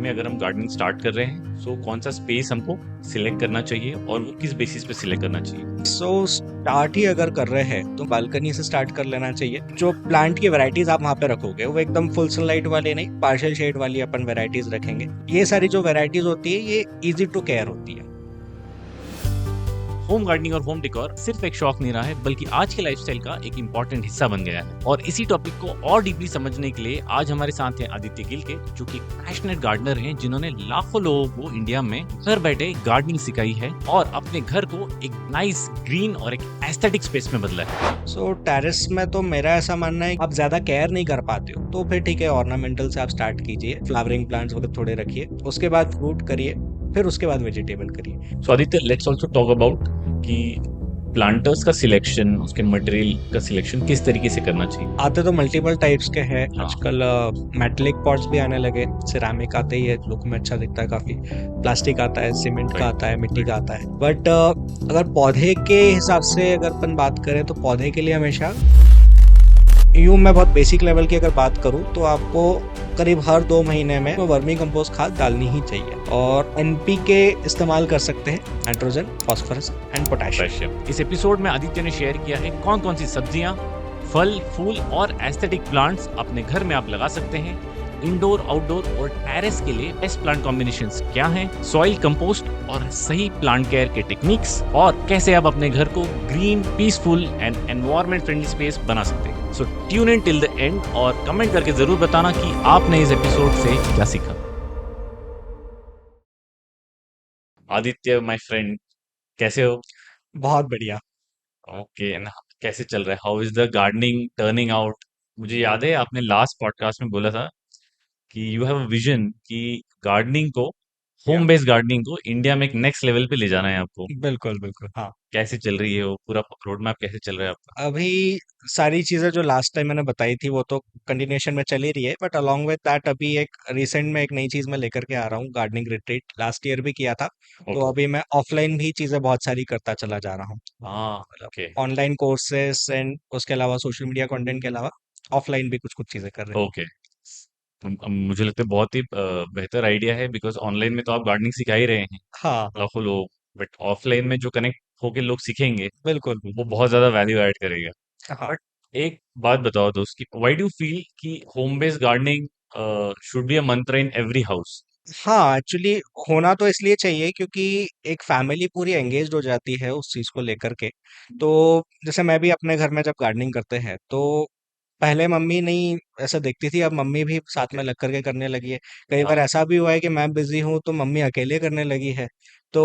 में अगर हम गार्डनिंग स्टार्ट कर रहे हैं सो कौन सा स्पेस हमको सिलेक्ट करना चाहिए और वो किस बेसिस पे सिलेक्ट करना चाहिए? स्टार्ट ही अगर कर रहे हैं तो बालकनी से स्टार्ट कर लेना चाहिए। जो प्लांट की वैरायटीज आप वहाँ पे रखोगे वो एकदम फुल सनलाइट वाली नहीं, पार्शियल शेड वाली अपन वैरायटीज रखेंगे। ये सारी जो वैरायटीज होती है ये इजी टू केयर होती है। होम गार्डनिंग और होम डेकोर सिर्फ एक शौक नहीं रहा है बल्कि आज के लाइफस्टाइल का एक इंपॉर्टेंट हिस्सा बन गया है। और इसी टॉपिक को और डीपली समझने के लिए आज हमारे साथ हैं आदित्य गिल के, जो कि पैशनेट गार्डनर हैं, जिन्होंने लाखों लोगों को इंडिया में घर बैठे गार्डनिंग सिखाई है और अपने घर को एक नाइस ग्रीन और एक एस्थेटिक स्पेस में बदला है। टेरेस में तो मेरा ऐसा मानना है, आप ज्यादा केयर नहीं कर पाते हो तो फिर ठीक है, ऑर्नामेंटल से आप स्टार्ट कीजिए, फ्लावरिंग प्लांट्स वगैरह थोड़े रखिए, उसके बाद फ्रूट करिए, फिर उसके बाद वेजिटेबल करिए। So Aditya, let's also talk about कि प्लांटर्स का सिलेक्शन, उसके मटेरियल का सिलेक्शन किस तरीके से करना चाहिए। आते तो मल्टीपल टाइप्स के हैं हाँ। आजकल। मेटेलिक पॉट्स भी आने लगे, सिरामिक आते ही है, लुक में अच्छा दिखता है काफी। प्लास्टिक आता है, सीमेंट का आता है, मिट्टी का आता है। बट अगर पौधे के हिसाब से अगर अपन बात करें तो पौधे के लिए हमेशा यूं, मैं बहुत बेसिक लेवल की अगर बात करूं तो आपको करीब हर 2 महीने में वर्मी कंपोस्ट खाद डालनी ही चाहिए। और एनपीके इस्तेमाल कर सकते हैं, नाइट्रोजन, फास्फोरस एंड पोटेशियम। इस एपिसोड में आदित्य ने शेयर किया है कौन कौन सी सब्जियां, फल, फूल और एस्थेटिक प्लांट्स अपने घर में आप लगा सकते हैं। इंडोर, आउटडोर और टेरेस के लिए बेस्ट प्लांट कॉम्बिनेशंस क्या हैं, सॉइल कंपोस्ट और सही प्लांट केयर के टेक्निक्स, और कैसे आप अपने घर को green, peaceful and environment friendly space बना सकते हैं। सो tune in till the end और कमेंट करके जरूर बताना कि आपने इस एपिसोड से क्या सीखा। आदित्य माय फ्रेंड, कैसे हो? बहुत बढ़िया। ओके ना, कैसे चल रहा है? How is the gardening turning out? मुझे याद है आपने लास्ट पॉडकास्ट में बोला था कि यू हैव अ विजन कि गार्डनिंग को, या होम बेस्ड गार्डनिंग को इंडिया में एक नेक्स्ट लेवल पे ले जाना है आपको। बिल्कुल बिल्कुल, हाँ। कैसे चल रही है वो पूरा रोड मैप, कैसे चल रहा है आपका? अभी सारी चीजें जो लास्ट टाइम मैंने बताई थी वो तो कंटिन्यूएशन में चल ही रही है, बट अलोंग विद दैट अभी एक रिसेंट में एक नई चीज मैं लेकर के आ रहा हूँ। गार्डनिंग रिट्रीट लास्ट ईयर भी किया था, तो ओके। अभी मैं ऑफलाइन भी चीजें बहुत सारी करता चला जा रहा हूँ। हाँ। मतलब ओके। ऑनलाइन कोर्सेस एंड उसके अलावा सोशल मीडिया कंटेंट के अलावा ऑफलाइन भी कुछ कुछ चीजें कर रहे हैं। ओके। मुझे लगता है बहुत ही बेहतर आइडिया है, बिकॉज ऑनलाइन में तो आप गार्डनिंग सिखा ही रहे हैं हाँ हाँ, लाखों लोग, बट ऑफलाइन में जो कनेक्ट होके लोग सीखेंगे बिल्कुल वो बिल्कुल। बहुत ज्यादा वैल्यू ऐड करेगा। हाँ बट एक बात बताओ दोस्त, कि व्हाई डू फील कि home based gardening should be a मंत्र इन एवरी हाउस? हाँ, एक्चुअली होना तो इसलिए चाहिए क्योंकि एक फैमिली पूरी एंगेज्ड हो जाती है उस चीज को लेकर के। तो जैसे मैं भी अपने घर में जब गार्डनिंग करते हैं तो पहले मम्मी नहीं ऐसा देखती थी, अब मम्मी भी साथ में लग करके करने लगी है। कई बार हाँ। ऐसा भी हुआ है कि मैं बिजी हूँ तो मम्मी अकेले करने लगी है। तो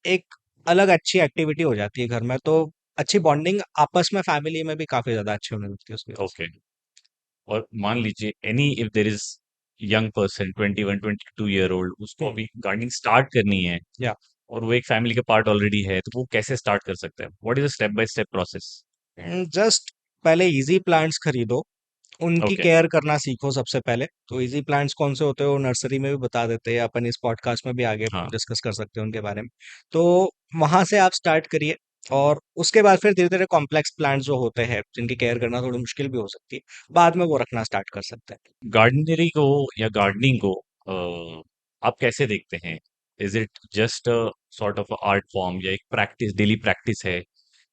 एक अलग अच्छी एक्टिविटी हो जाती है घर में, तो अच्छी बॉन्डिंग आपस में फैमिली में भी काफी ज्यादा अच्छी होने लगती है उसकी वजह से। ओके। और मान लीजिए any if there is young person 21-22 year old, उसको हम्म। अभी गार्डनिंग स्टार्ट करनी है या और वो एक फैमिली का पार्ट ऑलरेडी है, तो वो कैसे स्टार्ट कर सकता है? What is the step by step process? Just पहले इजी प्लांट्स खरीदो, उनकी ओके। केयर करना सीखो सबसे पहले। तो इजी प्लांट्स कौन से होते हैं वो नर्सरी में भी बता देते हैं, अपन इस पॉडकास्ट में भी आगे हाँ। डिस्कस कर सकते हैं उनके बारे में। तो वहां से आप स्टार्ट करिए, और उसके बाद फिर धीरे धीरे कॉम्प्लेक्स प्लांट्स जो होते हैं जिनकी केयर करना थोड़ी मुश्किल भी हो सकती है, बाद में वो रखना स्टार्ट कर सकते हैं। गार्डनरी को या गार्डनिंग को आप कैसे देखते हैं? Is it just sort of art form या एक प्रैक्टिस, डेली प्रैक्टिस है,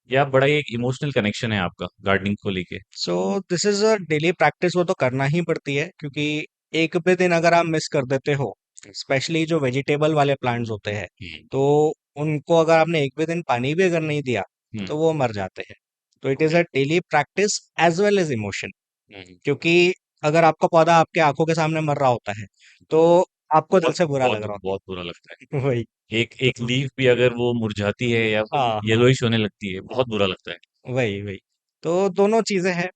या बड़ा ही एक इमोशनल कनेक्शन है आपका गार्डनिंग को लेके? So this is a daily practice, वो तो करना ही पड़ती है क्योंकि एक भी दिन अगर आप मिस कर देते हो, स्पेशली जो वेजिटेबल वाले प्लांट्स होते हैं, हम्म। तो उनको अगर आपने एक भी दिन पानी भी अगर नहीं दिया हम्म। तो वो मर जाते हैं। तो it is okay. A daily practice as well as emotion. Hmm. क्योंकि अगर आपका पौधा आपके आंखों के सामने मर रहा होता है तो आपको दिल बहुत से बुरा बहुत लग रहा बहुत बुरा लगता है। होता है। वही। एक एक लीफ भी अगर वो मुरझाती है या हाँ हाँ येलोइश होने लगती है, हाँ, बहुत बुरा लगता है। वही वही। तो दोनों चीजें हैं,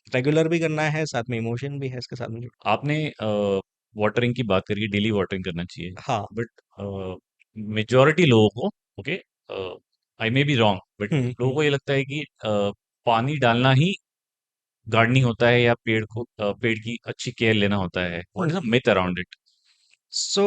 रेगुलर भी करना है, साथ में इमोशन भी है इसके साथ में। आपने वाटरिंग की बात करी, डेली वाटरिंग करना चाहिए, हाँ। बट मेजॉरिटी लोगों को, okay, I may be wrong, but लोगों हम्म। को ये लगता है कि पानी डालना ही गार्डनिंग होता है, या पेड़ को पेड़ की अच्छी केयर लेना होता है। What is the myth around it? So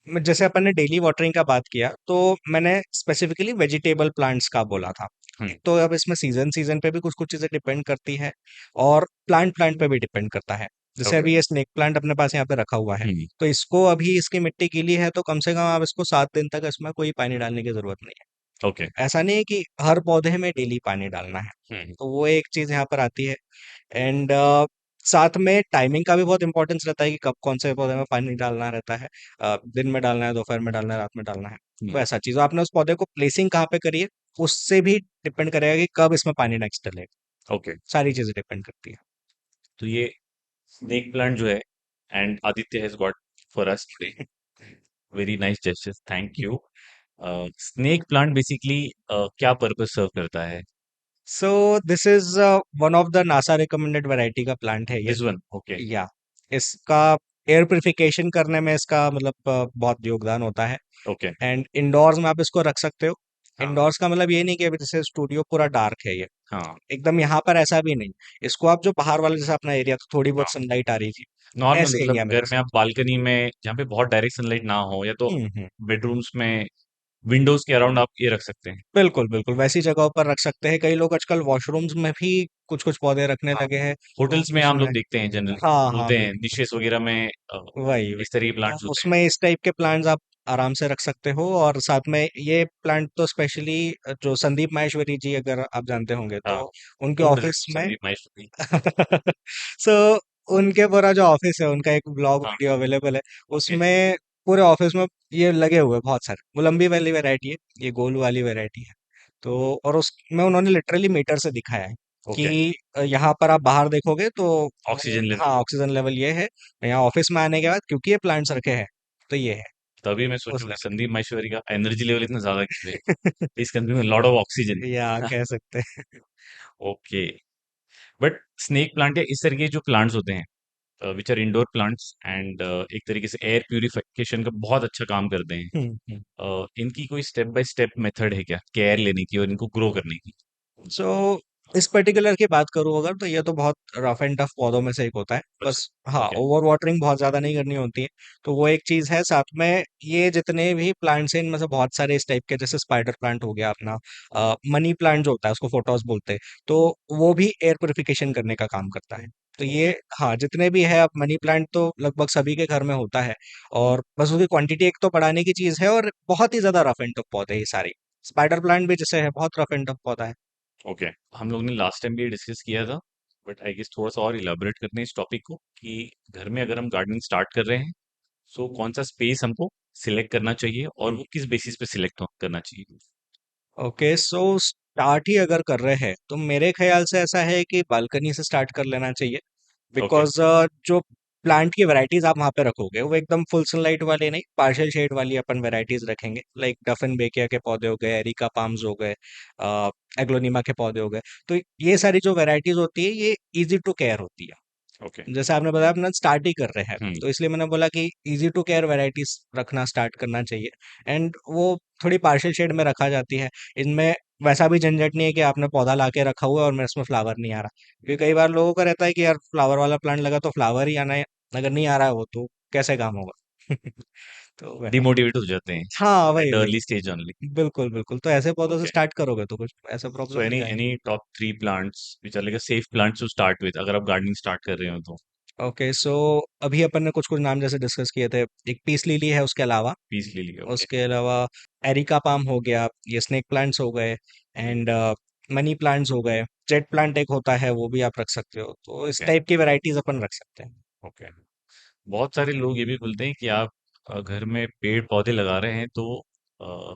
जैसे अपन ने डेली वाटरिंग का बात किया तो मैंने स्पेसिफिकली वेजिटेबल प्लांट्स का बोला था। हम्म। तो अब इसमें सीजन सीजन पे भी कुछ कुछ चीजें डिपेंड करती है, और प्लांट प्लांट पे भी डिपेंड करता है। जैसे ओके। अभी ये स्नेक प्लांट अपने पास यहाँ पे रखा हुआ है, हम्म। तो इसको अभी इसकी मिट्टी गीली है तो कम से कम आप इसको 7 दिन तक इसमें कोई पानी डालने की जरूरत नहीं ओके। है। ऐसा नहीं है कि हर पौधे में डेली पानी डालना है, हम्म। तो वो एक चीज यहाँ पर आती है। एंड साथ में टाइमिंग का भी बहुत इंपॉर्टेंस रहता है कि कब कौन से पौधे में पानी डालना रहता है। दिन में डालना है, दोपहर में डालना है, रात में डालना है। तो हम्म। ऐसा चीज आपने उस पौधे को प्लेसिंग कहाँ पे करी है, उससे भी डिपेंड करेगा कि कब इसमें पानी नेक्स्ट डलेगा। ओके। सारी चीजें डिपेंड करती है। तो ये स्नेक प्लांट जो है, and Aditya has got for us today very nice gestures, thank you. Snake plant basically क्या पर्पस सर्व करता है? So this is one of the NASA recommended variety का प्लांट है ये। This one, okay. या इसका एयर प्रिफिकेशन करने में इसका मतलब बहुत योगदान होता है। ओके। एंड इंडोर्स में आप इसको रख सकते हो। हाँ। इंडोर्स का मतलब ये नहीं कि अभी जैसे स्टूडियो पूरा डार्क है ये, हाँ। एकदम यहाँ पर ऐसा भी नहीं। इसको आप जो बाहर वाला जैसे अपना एरिया तो थोड़ी बहुत हाँ। सनलाइट आ रही थी, नॉर्मल ऐसे मतलब एरिया में घर रख में आप सकते बालकनी में जहाँ पे बहुत डायरेक्ट सनलाइट ना हो, या तो हो। हम्म। बेडरूम्स में विंडोज के अराउंड आप ये रख सकते हैं। बिल्कुल बिल्कुल वैसी जगहों पर रख सकते हैं। कई लोग आजकल वॉशरूम्स में भी कुछ कुछ पौधे रखने हाँ, लगे हैं, तो होटल्स में हम उसमें लोग देखते हैं जनरल, हाँ हाँ बोलते हैं बिल्कुल। डिशेस वगैरह में वही वही इस तरह के तो प्लांट्स होते हैं। उसमें इस टाइप के प्लांट्स आप आराम से रख सकते हो। और साथ में ये प्लांट तो स्पेशली जो संदीप माहेश्वरी जी अगर आप जानते होंगे हाँ, तो उनके ओल्ड ऑफिस में संदीप माहेश्वरी। सो उनके पूरा जो ऑफिस है उनका एक ब्लॉग हाँ। वीडियो अवेलेबल है। ओके। उसमें पूरे ऑफिस में ये लगे हुए हैं बहुत सारे। वो लंबी वाली वैरायटी है, ये गोल वाली वैरायटी है। तो और उसमें उन्होंने लिटरली मीटर से दिखाया है ओके। कि यहाँ पर आप बाहर देखोगे तो ऑक्सीजन हाँ लेवल। ऑक्सीजन लेवल ये है। यहाँ ऑफिस में आने के बाद क्योंकि ये प्लांट्स रखे हैं तो ये है तभी मैं उस सोचूं कि लेवल संदीप माहेश्वरी का एनर्जी लेवल इतना ज्यादा क्यों का। है, इस कंट्री में लॉट ऑफ ऑक्सीजन। या कह सकते हैं। ओके। बट स्नेक प्लांट या इस तरह के जो प्लांट्स होते हैं which are indoor plants and एक तरीके से एयर प्यूरिफिकेशन का बहुत अच्छा काम करते हैं, हम्म। इनकी कोई स्टेप बाय स्टेप मेथड है क्या केयर लेने की और इनको ग्रो करने की? सो इस पर्टिकुलर की बात करूँ अगर तो ये तो बहुत रफ एंड टफ पौधों में से एक होता है बस। अच्छा। हाँ ओके। ओवर वाटरिंग बहुत ज्यादा नहीं करनी होती है, तो वो एक चीज है। साथ में ये जितने भी प्लांट्स हैं इनमें से बहुत सारे इस टाइप के, जैसे स्पाइडर प्लांट हो गया अपना, मनी प्लांट जो होता है उसको फोटोस बोलते हैं, तो वो भी एयर प्योरिफिकेशन करने का काम करता है। तो ये ओके। हाँ जितने भी है, अब मनी प्लांट तो लगभग सभी के घर में होता है। और बस उसकी क्वांटिटी एक तो बढ़ाने की चीज है, और बहुत ही ज्यादा रफ एंड टफ पौधे हैं ये सारे। स्पाइडर प्लांट भी जैसे है बहुत रफ एंड टफ पौधा है। ओके। हम लोग ने लास्ट टाइम भी ये डिस्कस किया था, बट आई गेस थोड़ा सा और इलाबोरेट करते हैं इस टॉपिक को कि घर में अगर हम गार्डनिंग स्टार्ट कर रहे हैं, सो कौन सा स्पेस हमको सिलेक्ट करना चाहिए और वो किस बेसिस पे सिलेक्ट करना चाहिए? ओके सो स्टार्ट ही अगर कर रहे हैं तो मेरे ख्याल से ऐसा है कि बालकनी से स्टार्ट कर लेना चाहिए। ओके। बिकॉज जो प्लांट की वैरायटीज आप वहाँ पे रखोगे वो एकदम फुल सनलाइट वाले नहीं, पार्शियल शेड वाली अपन वैरायटीज रखेंगे। लाइक डफन बेकिया के पौधे हो गए, एरिका पाम्स हो गए, एग्लोनिमा के पौधे हो गए। तो ये सारी जो वैरायटीज होती है ये इजी टू केयर होती है। ओके। जैसे आपने बताया अपना स्टार्ट ही कर रहे हैं, हम्म। तो इसलिए मैंने बोला कि इजी टू केयर वैरायटीज रखना स्टार्ट करना चाहिए। एंड वो थोड़ी पार्शियल शेड में रखा जाती है। इनमें वैसा भी झंझट नहीं है कि आपने पौधा लाके रखा हुआ है और मेरे इसमें फ्लावर नहीं आ रहा, क्योंकि कई बार लोगों का रहता है कि यार फ्लावर वाला प्लांट लगा तो फ्लावर ही आना है, अगर नहीं आ रहा है वो तो कैसे काम होगा। तो वैसा। डिमोटिवेट हो जाते हैं हाँ वही एट वही। Early stage only. बिल्कुल बिल्कुल, तो ऐसे पौधों से ओके। स्टार्ट करोगे तो कुछ ऐसा सो प्रॉब्लम एनी नहीं आएगी। Any top 3 plants which are like a safe plants to start with अगर आप गार्डनिंग स्टार्ट कर रहे हो तो? ओके सो अभी अपन ने कुछ कुछ नाम जैसे डिस्कस किए थे। एक पीस लिली है, उसके अलावा पीस लिली, ओके। उसके अलावा एरिका पाम हो गया, ये स्नेक प्लांट्स हो गए, एंड मनी प्लांट्स हो गए। जेट प्लांट एक होता है वो भी आप रख सकते हो, तो इस ओके। टाइप की वैरायटीज अपन रख सकते हैं। ओके। बहुत सारे लोग ये भी बोलते हैं कि आप घर में पेड़ पौधे लगा रहे हैं तो अ,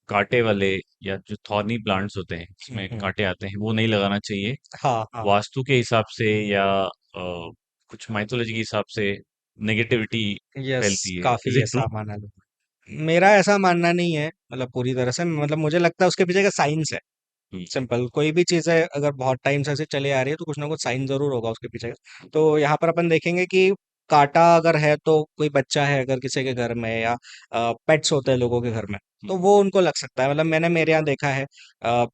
कांटे वाले या जो थॉर्नी प्लांट्स होते हैं जिसमें हम्म। कांटे आते हैं वो नहीं लगाना चाहिए, हाँ हाँ। वास्तु के हिसाब से या कुछ माइथोलॉजी के हिसाब से नेगेटिविटी यस फैलती है, काफी इज इट ट्रू? ऐसा माना लोग। मेरा ऐसा मानना नहीं है, मतलब पूरी तरह से, मतलब मुझे लगता है उसके पीछे का साइंस है। हम्म। सिंपल कोई भी चीज़ है अगर बहुत टाइम से ऐसे चले आ रही है तो कुछ ना कुछ साइन जरूर होगा उसके पीछे का। तो यहाँ पर अपन देखेंगे कि कांटा अगर है तो कोई बच्चा है अगर किसी के घर में, या पेट्स होते हैं लोगों के घर में, तो हम्म। वो उनको लग सकता है। मतलब मैंने मेरे यहाँ देखा है,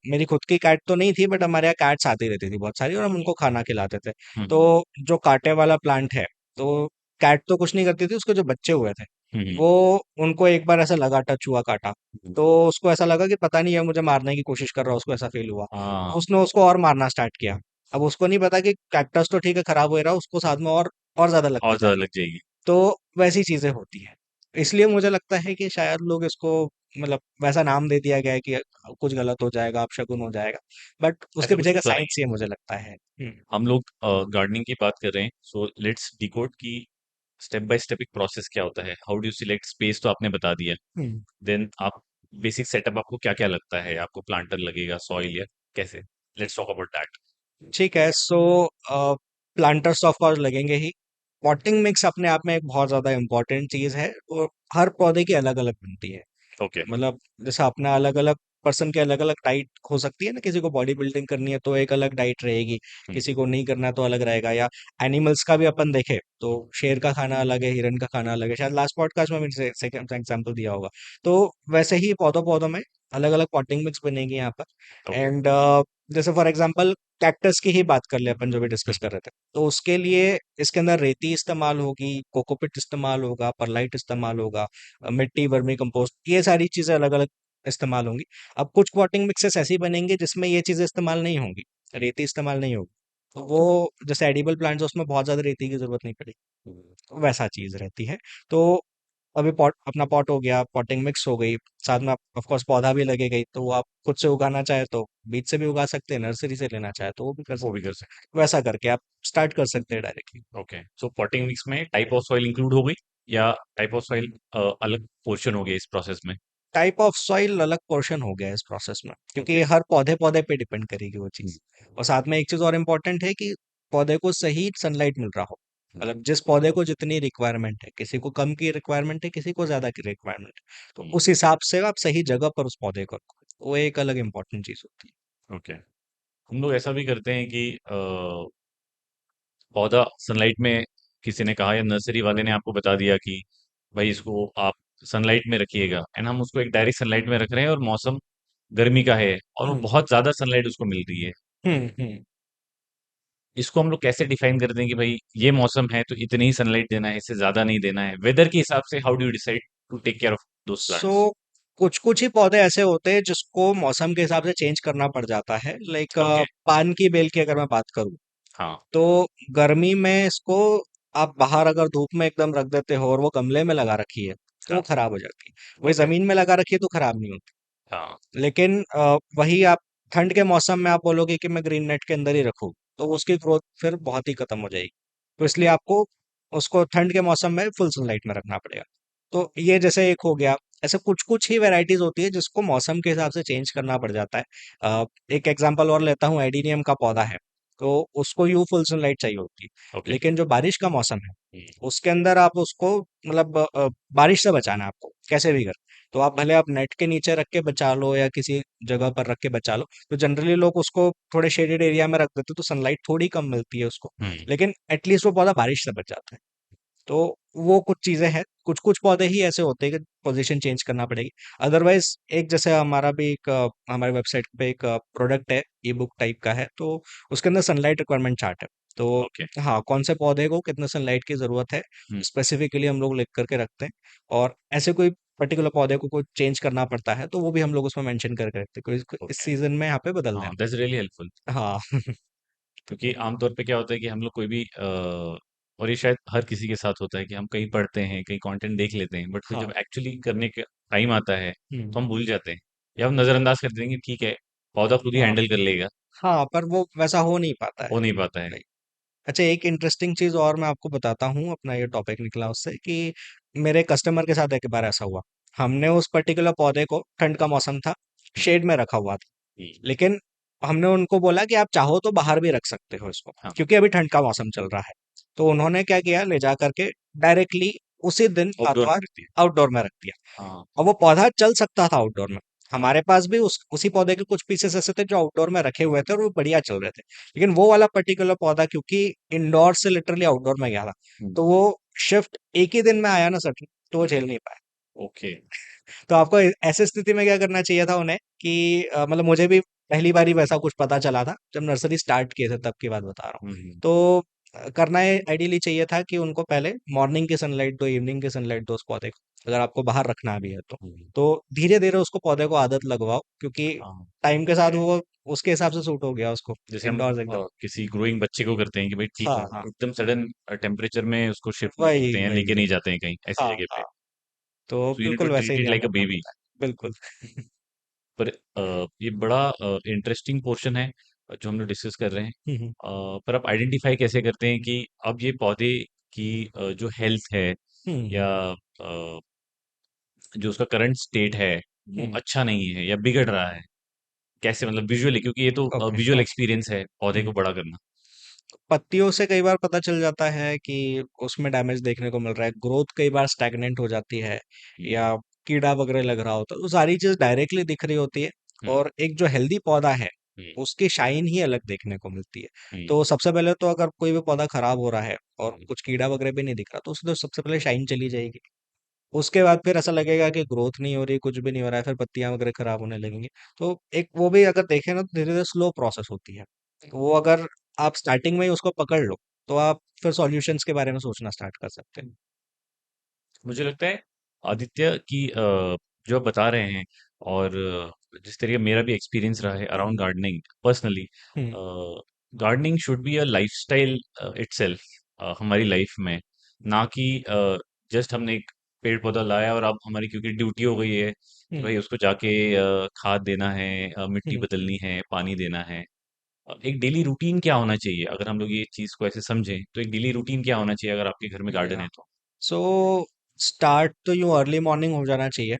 मेरी खुद की कैट तो नहीं थी बट हमारे यहाँ कैट्स आती रहती थी बहुत सारी और हम उनको खाना खिलाते थे। तो हम्म। जो कांटे वाला प्लांट है, तो कैट तो कुछ नहीं करती थी, उसके जो बच्चे हुए थे हम्म। वो, उनको एक बार ऐसा लगा, टच हुआ काटा, हम्म। तो उसको ऐसा लगा कि पता नहीं है मुझे मारने की कोशिश कर रहा है, उसको ऐसा फील हुआ। हाँ। उसने उसको और मारना स्टार्ट किया। अब उसको नहीं पता कि कैक्टस तो ठीक है खराब हो रहा है, उसको साथ में और और ज्यादा लगती और ज़्यादा जाती लग है। जाएगी। तो वैसी चीजें होती हैं। इसलिए मुझे लगता है कि शायद लोग इसको मतलब वैसा नाम दे दिया गया है कि कुछ गलत हो जाएगा, अपशगुन हो जाएगा, बट उसके ऐसा कुछ पीछे का होता नहीं साइंस है। ये मुझे लगता है। हम लोग गार्डनिंग की बात कर रहे हैं, सो लेट्स डिकोड की स्टेप बाय स्टेप एक प्रोसेस क्या होता है। How do you select space, तो आपने बता दिया। हम्म। देन आप बेसिक सेटअप आपको क्या क्या लगता है, आपको प्लांटर लगेगा, सॉइल, या कैसे? Let's talk about that. ठीक है, सो प्लांटर्स ऑफ कोर्स लगेंगे ही। पॉटिंग मिक्स अपने आप में एक बहुत ज़्यादा इम्पोर्टेंट चीज़ है, और हर पौधे की अलग अलग बनती है। ओके। मतलब जैसे अपना अलग अलग पर्सन के अलग अलग डाइट हो सकती है ना, किसी को बॉडी बिल्डिंग करनी है तो एक अलग डाइट रहेगी, हम्म। किसी को नहीं करना तो अलग रहेगा। या एनिमल्स का भी अपन देखें तो शेर का खाना अलग है, हिरन का खाना अलग है, शायद लास्ट पॉडकास्ट में मैंने सेकंड एग्जांपल दिया होगा। तो वैसे ही पौधों पौधों में अलग अलग पॉटिंग मिक्स बनेगी यहाँ पर। ओके। एंड जैसे फॉर एग्जांपल कैक्टस की ही बात कर ले अपन, जो भी डिस्कस कर रहे थे, तो उसके लिए इसके अंदर रेती इस्तेमाल होगी, कोकोपिट इस्तेमाल होगा, परलाइट इस्तेमाल होगा, मिट्टी, वर्मी कंपोस्ट, ये सारी चीजें अलग अलग इस्तेमाल होंगी। अब कुछ पॉटिंग मिक्सेस ऐसी बनेंगे जिसमें ये चीजें इस्तेमाल नहीं होंगी, रेती इस्तेमाल नहीं होगी, तो वो जैसे एडिबल प्लांट्स है उसमें बहुत ज्यादा रेती की जरूरत नहीं पड़ेगी, तो वैसा चीज रहती है। तो अभी पॉट, अपना पॉट हो गया, पॉटिंग मिक्स हो गई, साथ में ऑफ कोर्स पौधा भी लगेगा ही, तो वो आप खुद से उगाना चाहे तो बीज से भी उगा सकते हैं, नर्सरी से लेना चाहे तो वो भी कर वो भी सकते कर सकते हैं, वैसा करके आप स्टार्ट कर सकते हैं डायरेक्टली। हैं। ओके, सो पॉटिंग मिक्स में टाइप ऑफ सॉइल इंक्लूड हो गई, या टाइप ऑफ सॉइल अलग पोर्शन हो गया इस प्रोसेस में? टाइप ऑफ सॉइल अलग पोर्शन हो गया है इस प्रोसेस में, क्योंकि ओके। ये हर पौधे पौधे पे डिपेंड करेगी वो हम्म। चीज़। और साथ में एक चीज़ और इम्पोर्टेंट है कि पौधे को सही सनलाइट मिल रहा हो। मतलब जिस पौधे को जितनी रिक्वायरमेंट है, किसी को कम की रिक्वायरमेंट है, किसी को ज़्यादा की रिक्वायरमेंट है, तो हम्म। उस हिसाब से आप सही जगह पर उस पौधे को रखो, वो एक अलग इम्पोर्टेंट चीज़ होती ओके। हम लोग ऐसा भी करते हैं कि पौधा सनलाइट में, किसी ने कहा या नर्सरी वाले ने आपको बता दिया कि भाई इसको आप सनलाइट में रखिएगा, एंड हम उसको एक डायरेक्ट सनलाइट में रख रहे हैं, और मौसम गर्मी का है और है। वो बहुत ज्यादा सनलाइट उसको मिल रही है। हम्म। इसको हम लोग कैसे डिफाइन कर दें कि भाई ये मौसम है तो इतनी ही सनलाइट देना है, इससे ज्यादा नहीं देना है? वेदर के हिसाब से how do you decide to take care of those so plants? कुछ कुछ ही पौधे ऐसे होते हैं जिसको मौसम के हिसाब से चेंज करना पड़ जाता है, लाइक ओके। पान की बेल की अगर मैं बात करूँ, हाँ। तो गर्मी में इसको आप बाहर अगर धूप में एकदम रख देते हो और वो गमले में लगा रखी है, तो वो हाँ। खराब हो जाती है। वही ओके। जमीन में लगा रखी है तो खराब नहीं होती। हाँ। लेकिन वही आप ठंड के मौसम में आप बोलोगे कि मैं ग्रीन नेट के अंदर ही रखूं, तो उसकी ग्रोथ फिर बहुत ही खत्म हो जाएगी। तो इसलिए आपको उसको ठंड के मौसम में फुल सनलाइट में रखना पड़ेगा। तो ये जैसे एक हो गया। ऐसे कुछ कुछ ही वैरायटीज होती है जिसको मौसम के हिसाब से चेंज करना पड़ जाता है। एक एग्जांपल और लेता हूँ, एडीनियम का पौधा है, तो उसको यू फुल सनलाइट चाहिए होती है। ओके। लेकिन जो बारिश का मौसम है, हम्म। उसके अंदर आप उसको मतलब बारिश से बचाना है आपको कैसे भी कर, तो आप भले आप नेट के नीचे रख के बचा लो या किसी जगह पर रख के बचा लो, तो जनरली लोग उसको थोड़े शेडेड एरिया में रख देते, तो सनलाइट थोड़ी कम मिलती है उसको, हम्म। लेकिन एटलीस्ट वो पौधा बारिश से बच जाता है। तो वो कुछ चीजें हैं, कुछ कुछ पौधे ही ऐसे होते हैं कि पोजीशन चेंज करना पड़ेगी। अदरवाइज एक जैसे हमारा भी एक हमारे वेबसाइट पे एक प्रोडक्ट है, ई बुक टाइप का है, तो उसके अंदर सनलाइट रिक्वायरमेंट चार्ट है। तो ओके। हाँ, कौन से पौधे को कितने सनलाइट की जरूरत है हम्म। स्पेसिफिकली हम लोग लिख करके रखते हैं। और ऐसे कोई पर्टिकुलर पौधे को कोई चेंज करना पड़ता है तो वो भी हम लोग उसमें मेंशन करके रखते हैं, कोई इस ओके। सीजन में यहाँ पे बदल हाँ, देना। That's really helpful. हाँ। क्योंकि आमतौर पे क्या होता है कि हम लोग कोई भी और ये शायद हर किसी के साथ होता है कि हम कहीं पढ़ते हैं, कहीं कंटेंट देख लेते हैं, बट फिर हाँ। जब एक्चुअली करने का टाइम आता है हम्म। तो हम भूल जाते हैं, या हम नज़रअंदाज कर देंगे, ठीक है पौधा खुद ही हाँ। हैंडल कर लेगा। हाँ, पर वो वैसा हो नहीं पाता है। हो नहीं पाता है। नहीं। अच्छा, एक इंटरेस्टिंग चीज और मैं आपको बताता हूँ, अपना ये टॉपिक निकला उससे कि मेरे कस्टमर के साथ एक बार ऐसा हुआ। हमने उस पर्टिकुलर पौधे को, ठंड का मौसम था, हम्म। शेड में रखा हुआ था, हम्म। लेकिन हमने उनको बोला कि आप चाहो तो बाहर भी रख सकते हो इसको, हाँ। क्योंकि अभी ठंड का मौसम चल रहा है। तो उन्होंने क्या किया, ले जा करके डायरेक्टली उसी दिन आउटडोर आत्वार में रखती है। आउटडोर में रख दिया। हाँ। और वो पौधा चल सकता था आउटडोर में। हमारे पास भी उसी पौधे के कुछ पीसेस ऐसे थे जो आउटडोर में रखे हुए थे और वो बढ़िया चल रहे थे। लेकिन वो वाला पर्टिकुलर पौधा क्योंकि इंडोर से लिटरली आउटडोर में गया था, हम्म। तो वो शिफ्ट एक ही दिन में आया ना सर, तो वो झेल नहीं पाया। ओके। तो आपको ऐसी स्थिति में क्या करना चाहिए था उन्हें कि मतलब मुझे भी पहली बार ही वैसा कुछ पता चला था जब नर्सरी स्टार्ट किए थे, तब की बात बता रहा हूँ। हम्म। तो करना है आइडियली चाहिए था कि उनको पहले मॉर्निंग की सनलाइट दो, इवनिंग की सनलाइट दो उस पौधे को, अगर आपको बाहर रखना भी है तो। हम्म, तो धीरे धीरे उसको पौधे को आदत लगवाओ, क्योंकि हाँ। टाइम के साथ वो उसके हिसाब से सूट हो गया उसको, जैसे हम इंडोर्स एकदम। किसी ग्रोइंग बच्चे को करते हैं कि भाई ठीक हाँ है, हाँ, एकदम सडन टेम्परेचर में उसको शिफ्ट नहीं वही करते हैं, वही लेके नहीं वही। जाते हैं कहीं ऐसी हाँ जगह पे। हाँ, तो सो यू नीड टू बिल्कुल वैसे ट्रीट ही इट ध्यान लाइक अ रखना बेबी। पड़ता है, बिल्कुल। पर ये बड़ा इंटरेस्टिंग पोर्शन है जो हम लोग डिस्कस कर रहे हैं। हम्म पर आप आइडेंटिफाई कैसे करते हैं कि अब ये पौधे की जो हेल्थ है या हम्म जो उसका करंट स्टेट है वो हम्म, अच्छा नहीं है या बिगड़ रहा है? कैसे, मतलब विजुअली, क्योंकि ये तो ओके विजुअल ओके। एक्सपीरियंस है पौधे को हम्म, बड़ा करना। पत्तियों से कई बार पता चल जाता है कि उसमें डैमेज देखने को मिल रहा है, ग्रोथ कई बार स्टैग्नेंट हो जाती है, हम्म, या कीड़ा वगैरह लग रहा होता है, तो सारी चीज डायरेक्टली दिख रही होती है। हम्म, और एक जो हेल्दी पौधा है, हम्म, उसकी शाइन ही अलग देखने को मिलती है। हम्म, तो सबसे पहले तो अगर कोई भी पौधा खराब हो रहा है और हम्म, कुछ कीड़ा वगैरह भी नहीं दिख रहा, तो उसमें तो सबसे पहले शाइन चली जाएगी। उसके बाद फिर ऐसा लगेगा कि ग्रोथ नहीं हो रही, कुछ भी नहीं हो रहा है, फिर पत्तियां वगैरह खराब होने लगेंगी। तो एक वो भी अगर देखें ना, तो धीरे धीरे स्लो प्रोसेस होती है। तो वो अगर आप स्टार्टिंग में ही उसको पकड़ लो, तो आप फिर सॉल्यूशंस के बारे में सोचना स्टार्ट कर सकते हैं। मुझे लगता है आदित्य की जो आप बता रहे हैं, और जिस तरीके मेरा भी एक्सपीरियंस रहा है around gardening personally, hmm gardening should be a lifestyle itself, हमारी लाइफ में, ना कि जस्ट हमने एक पेड़ पौधा लाया और अब हमारी क्योंकि ड्यूटी हो गई है कि हम्म भाई उसको जाके खाद देना है, मिट्टी हम्म बदलनी है, पानी देना है। एक डेली रूटीन क्या होना चाहिए अगर हम लोग ये चीज को ऐसे समझें, तो एक डेली रूटीन क्या होना चाहिए अगर आपके घर में गार्डन या है तो? सो स्टार्ट तो यूँ अर्ली मॉर्निंग हो जाना चाहिए, हाँ।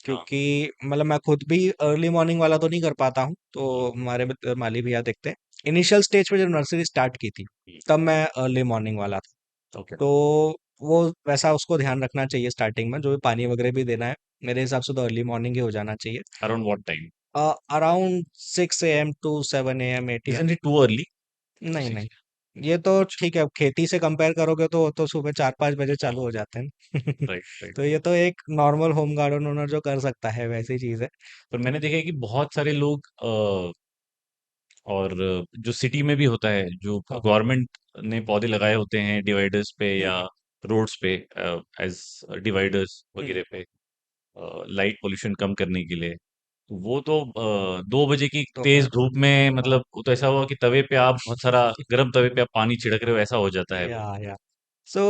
क्योंकि मतलब मैं खुद भी अर्ली मॉर्निंग वाला तो नहीं कर पाता हूँ, तो हम्म, हमारे माली भैया देखते हैं। इनिशियल स्टेज पे जब नर्सरी स्टार्ट की थी, हम्म, तब मैं अर्ली मॉर्निंग वाला था। ओके। तो वो वैसा उसको ध्यान रखना चाहिए स्टार्टिंग में, जो भी पानी वगैरह भी देना है। मेरे हिसाब से तो अर्ली मॉर्निंग ही हो जाना चाहिए, around what time? Around 6 AM to 7 AM 8 AM। Isn't it too early to नहीं सी? नहीं, ये तो अच्छा। ठीक है, अब खेती से कंपेयर करोगे तो वो तो सुबह 4-5 बजे हाँ, चालू हो जाते हैं। Right, right. तो ये तो एक नॉर्मल होम गार्डन ओनर जो कर सकता है वैसी चीज है। पर मैंने देखा है कि बहुत सारे लोग और जो सिटी में भी होता है, जो हाँ गवर्नमेंट ने पौधे लगाए होते हैं डिवाइडर्स पे या हम्म रोड्स पे, एज डिवाइडर्स हम्म, वगैरह पे, लाइट पोल्यूशन कम करने के लिए, तो वो तो 2 बजे की तेज दोपहर को, धूप में, हाँ। मतलब वो तो ऐसा हुआ कि तवे पे आप बहुत सारा गर्म तवे पे आप पानी छिड़क रहे हो, ऐसा हो जाता है वो। या सो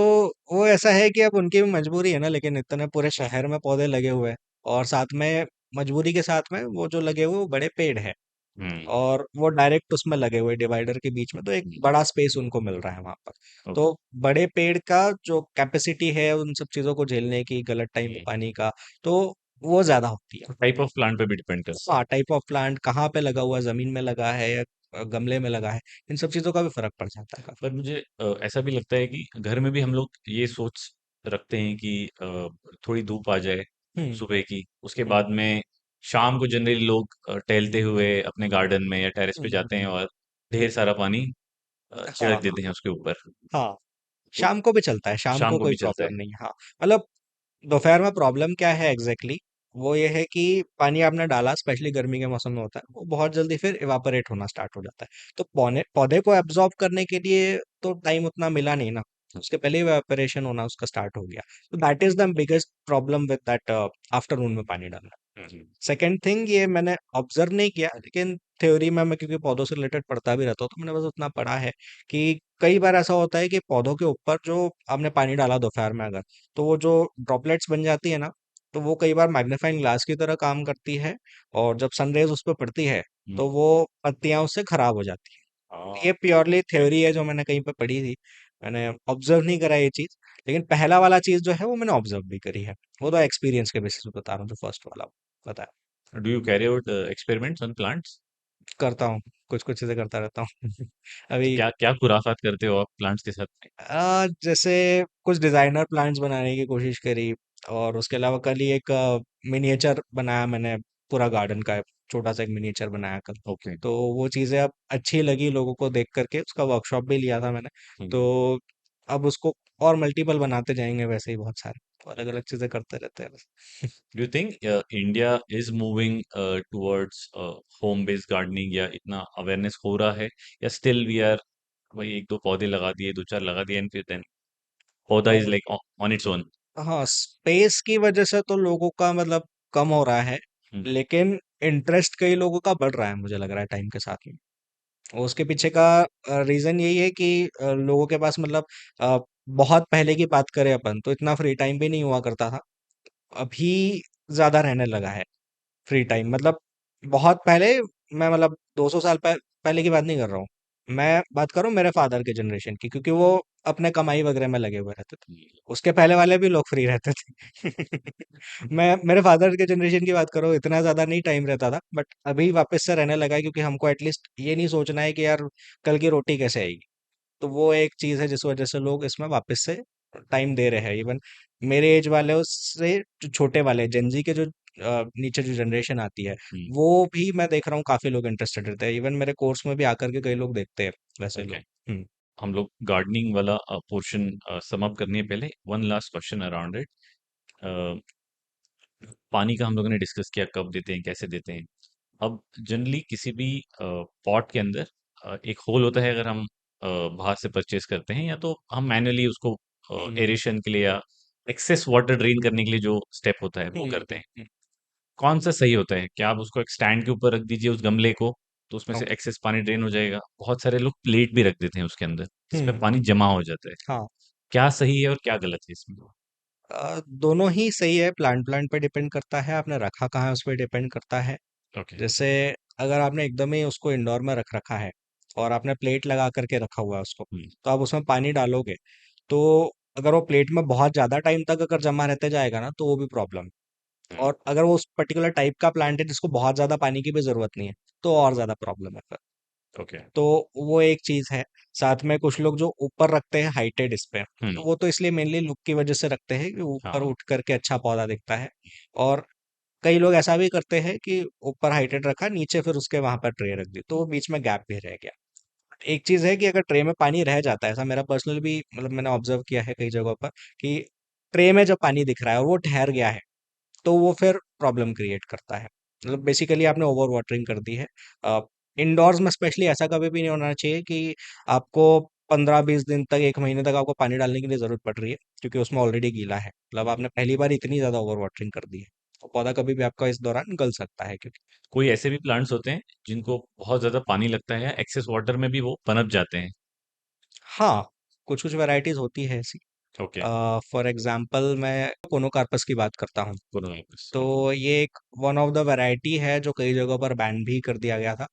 वो ऐसा है कि अब उनकी भी मजबूरी है ना, लेकिन इतने पूरे शहर में पौधे लगे हुए हैं, और साथ में मजबूरी के साथ में वो जो लगे हुए वो बड़े पेड़ है, हम्म, और वो डायरेक्ट उसमें लगे हुए डिवाइडर के बीच में, तो एक बड़ा स्पेस उनको मिल रहा है वहां पर। तो ओके। बड़े पेड़ का जो कैपेसिटी है उन सब चीजों को झेलने की, गलत टाइम पे पानी का, तो वो ज्यादा होती है। तो टाइप ऑफ प्लांट पे भी डिपेंड करता हाँ, टाइप ऑफ प्लांट कहाँ पे लगा हुआ है, जमीन में लगा है या गमले में लगा है, इन सब चीजों का भी फर्क पड़ जाता है काफी। पर मुझे ऐसा भी लगता है कि घर में भी हम लोग ये सोच रखते हैं कि थोड़ी धूप आ जाए हम्म सुबह की, उसके हम्म बाद में शाम को जनरली लोग टहलते हुए अपने गार्डन में या टेरेस पे जाते हैं हम्म। और ढेर सारा पानी हाँ छिड़क देते हैं उसके ऊपर। हाँ, तो शाम को भी चलता है, शाम शाम को को कोई भी चलता है। प्रॉब्लम नहीं है, हाँ। मतलब दोपहर में प्रॉब्लम क्या है एग्जैक्टली exactly? वो ये है कि पानी आपने डाला, स्पेशली गर्मी के मौसम में होता है, वो बहुत जल्दी फिर इवापोरेट होना स्टार्ट हो जाता है। तो पौधे पौधे को एब्जॉर्ब करने के लिए तो टाइम उतना मिला नहीं ना, उसके पहले इवापोरेशन होना उसका स्टार्ट हो गया। तो that is the biggest problem with that afternoon में पानी डालना। हम्म, सेकेंड थिंग, ये मैंने ऑब्जर्व नहीं किया, लेकिन थ्योरी में मैं क्योंकि पौधों से रिलेटेड पढ़ता भी रहता हूँ, तो मैंने बस उतना पढ़ा है कि कई बार ऐसा होता है कि पौधों के ऊपर जो आपने पानी डाला दोपहर में अगर, तो वो जो ड्रॉपलेट्स बन जाती है ना, तो वो कई बार मैग्नीफाइंग ग्लास की तरह काम करती है, और जब सनरेज उस पर पड़ती है, हम्म, तो वो पत्तियां उससे खराब हो जाती है। हाँ। ये प्योरली थ्योरी है जो मैंने कहीं पे पढ़ी थी, मैंने ऑब्जर्व नहीं करा ये चीज। लेकिन पहला वाला चीज जो है वो मैंने ऑब्जर्व भी करी है, वो तो एक्सपीरियंस के बेसिस पे बता रहा हूँ, जो फर्स्ट वाला बताया। Do you carry out experiments on plants? करता हूँ, कुछ कुछ चीजें करता रहता हूँ। तो अभी क्या क्या खुराफात करते हो आप प्लांट्स के साथ? जैसे कुछ डिजाइनर प्लांट्स बनाने की कोशिश करी, और उसके अलावा कल ही एक मिनिएचर बनाया मैंने, पूरा गार्डन का छोटा सा एक मिनिएचर बनाया कल। ओके। तो वो चीजें अब अच्छी लगी लोगों को देख करके, उसका वर्कशॉप भी लिया था मैंने। तो अब उसको और मल्टीपल बनाते जाएंगे, वैसे ही बहुत सारे, तो अलग अलग चीजें करते रहते हैं बस। Do you think India is moving towards home based gardening, या इतना अवेयरनेस हो रहा है, या स्टिल वी आर वही एक दो पौधे लगा दिए, दो चार लगा दिए, एंड फिर देन पौधा इज और लाइक ऑन इट्स ओन। हाँ, स्पेस की वजह से तो लोगों का मतलब कम हो रहा है, लेकिन इंटरेस्ट कई लोगों का बढ़ रहा है मुझे लग रहा है टाइम के साथ में। और उसके पीछे का रीजन यही है कि लोगों के पास मतलब अ, बहुत पहले की बात करें अपन तो इतना फ्री टाइम भी नहीं हुआ करता था। अभी ज्यादा रहने लगा है फ्री टाइम। मतलब बहुत पहले, मैं मतलब 200 साल पहले की बात नहीं कर रहा हूँ। मैं बात कर रहा हूँ मेरे फादर के जनरेशन की, क्योंकि वो अपने कमाई वगैरह में लगे हुए रहते थे। उसके पहले वाले भी लोग फ्री रहते थे। मैं मेरे फादर के जनरेशन की बात करूँ, इतना ज्यादा नहीं टाइम रहता था, बट अभी वापस से रहने लगा है, क्योंकि हमको एटलीस्ट ये नहीं सोचना है कि यार कल की रोटी कैसे आएगी। तो वो एक चीज है जिस वजह से लोग इसमें वापस से टाइम दे रहे हैं। इवन मेरे एज वाले उससे जो छोटे वाले जेनजी के जो नीचे जो जनरेशन आती है, वो भी मैं देख रहा हूँ काफी लोग इंटरेस्टेड रहते हैं। इवन मेरे कोर्स में भी आकर के कई लोग देखते हैं वैसे ओके, लोग। हम्म। हम लोग गार्डनिंग वाला पोर्शन सम अप करने पहले one last question around it. पानी का हम लोगों ने डिस्कस किया, कब देते हैं, कैसे देते हैं। अब जनरली किसी भी पॉट के अंदर एक होल होता है, अगर हम बाहर से परचेज करते हैं, या तो हम मैन्युअली उसको हम्म। एरेशन के लिए या एक्सेस वाटर ड्रेन करने के लिए जो स्टेप होता है वो करते हैं। हम्म। कौन सा सही होता है? क्या आप उसको एक स्टैंड के ऊपर रख दीजिए उस गमले को, तो उसमें से ओके। एक्सेस पानी ड्रेन हो जाएगा। बहुत सारे लोग प्लेट भी रख देते हैं उसके अंदर, जिसमें हम्म। पानी जमा हो जाता है। हाँ। क्या सही है और क्या गलत है इसमें? दोनों ही सही है। प्लांट प्लांट पे डिपेंड करता है, आपने रखा कहाँ है उस पर डिपेंड करता है। ओके। जैसे अगर आपने एकदम ही उसको इंडोर में रख रखा है और आपने प्लेट लगा करके रखा हुआ है उसको, हम्म। तो आप उसमें पानी डालोगे, तो अगर वो प्लेट में बहुत ज्यादा टाइम तक अगर जमा रहते जाएगा ना, तो वो भी प्रॉब्लम। हम्म। और अगर वो उस पर्टिकुलर टाइप का प्लांट है जिसको बहुत ज्यादा पानी की भी जरूरत नहीं है, तो और ज्यादा प्रॉब्लम है फिर। ओके। तो वो एक चीज है। साथ में कुछ लोग जो ऊपर रखते हैं हाइटेड इस पे, हम्म। तो वो तो इसलिए मेनली लुक की वजह से रखते हैं कि ऊपर हाँ। उठ करके अच्छा पौधा दिखता है। और कई लोग ऐसा भी करते हैं कि ऊपर हाइटेड रखा, नीचे फिर उसके वहां पर ट्रे रख दी, तो वो बीच में गैप भी रह गया। एक चीज है कि अगर ट्रे में पानी रह जाता है, ऐसा मेरा पर्सनल भी मतलब मैंने ऑब्जर्व किया है कई जगहों पर, कि ट्रे में जब पानी दिख रहा है और वो ठहर गया है, तो वो फिर प्रॉब्लम क्रिएट करता है। मतलब बेसिकली आपने ओवर वाटरिंग कर दी है। इंडोर्स में स्पेशली ऐसा कभी भी नहीं होना चाहिए कि आपको 15-20 दिन तक, 1 महीने तक आपको पानी डालने की लिए जरूरत पड़ रही है, क्योंकि उसमें ऑलरेडी गीला है। मतलब आपने पहली बार इतनी ज्यादा ओवर वाटरिंग कर दी है, तो पौधा कभी भी आपका इस दौरान गल सकता है, क्योंकि कोई ऐसे भी प्लांट्स होते हैं जिनको बहुत ज्यादा पानी लगता है, एक्सेस वाटर में भी वो पनप जाते हैं। हाँ, कुछ कुछ वैरायटीज होती है ऐसी। ओके। फॉर एग्जाम्पल मैं कोनोकार्पस की बात करता हूँ। कोरोनावायरस, तो ओके। ये एक वन ऑफ द वैरायटी है जो कई जगहों पर बैन भी कर दिया गया था।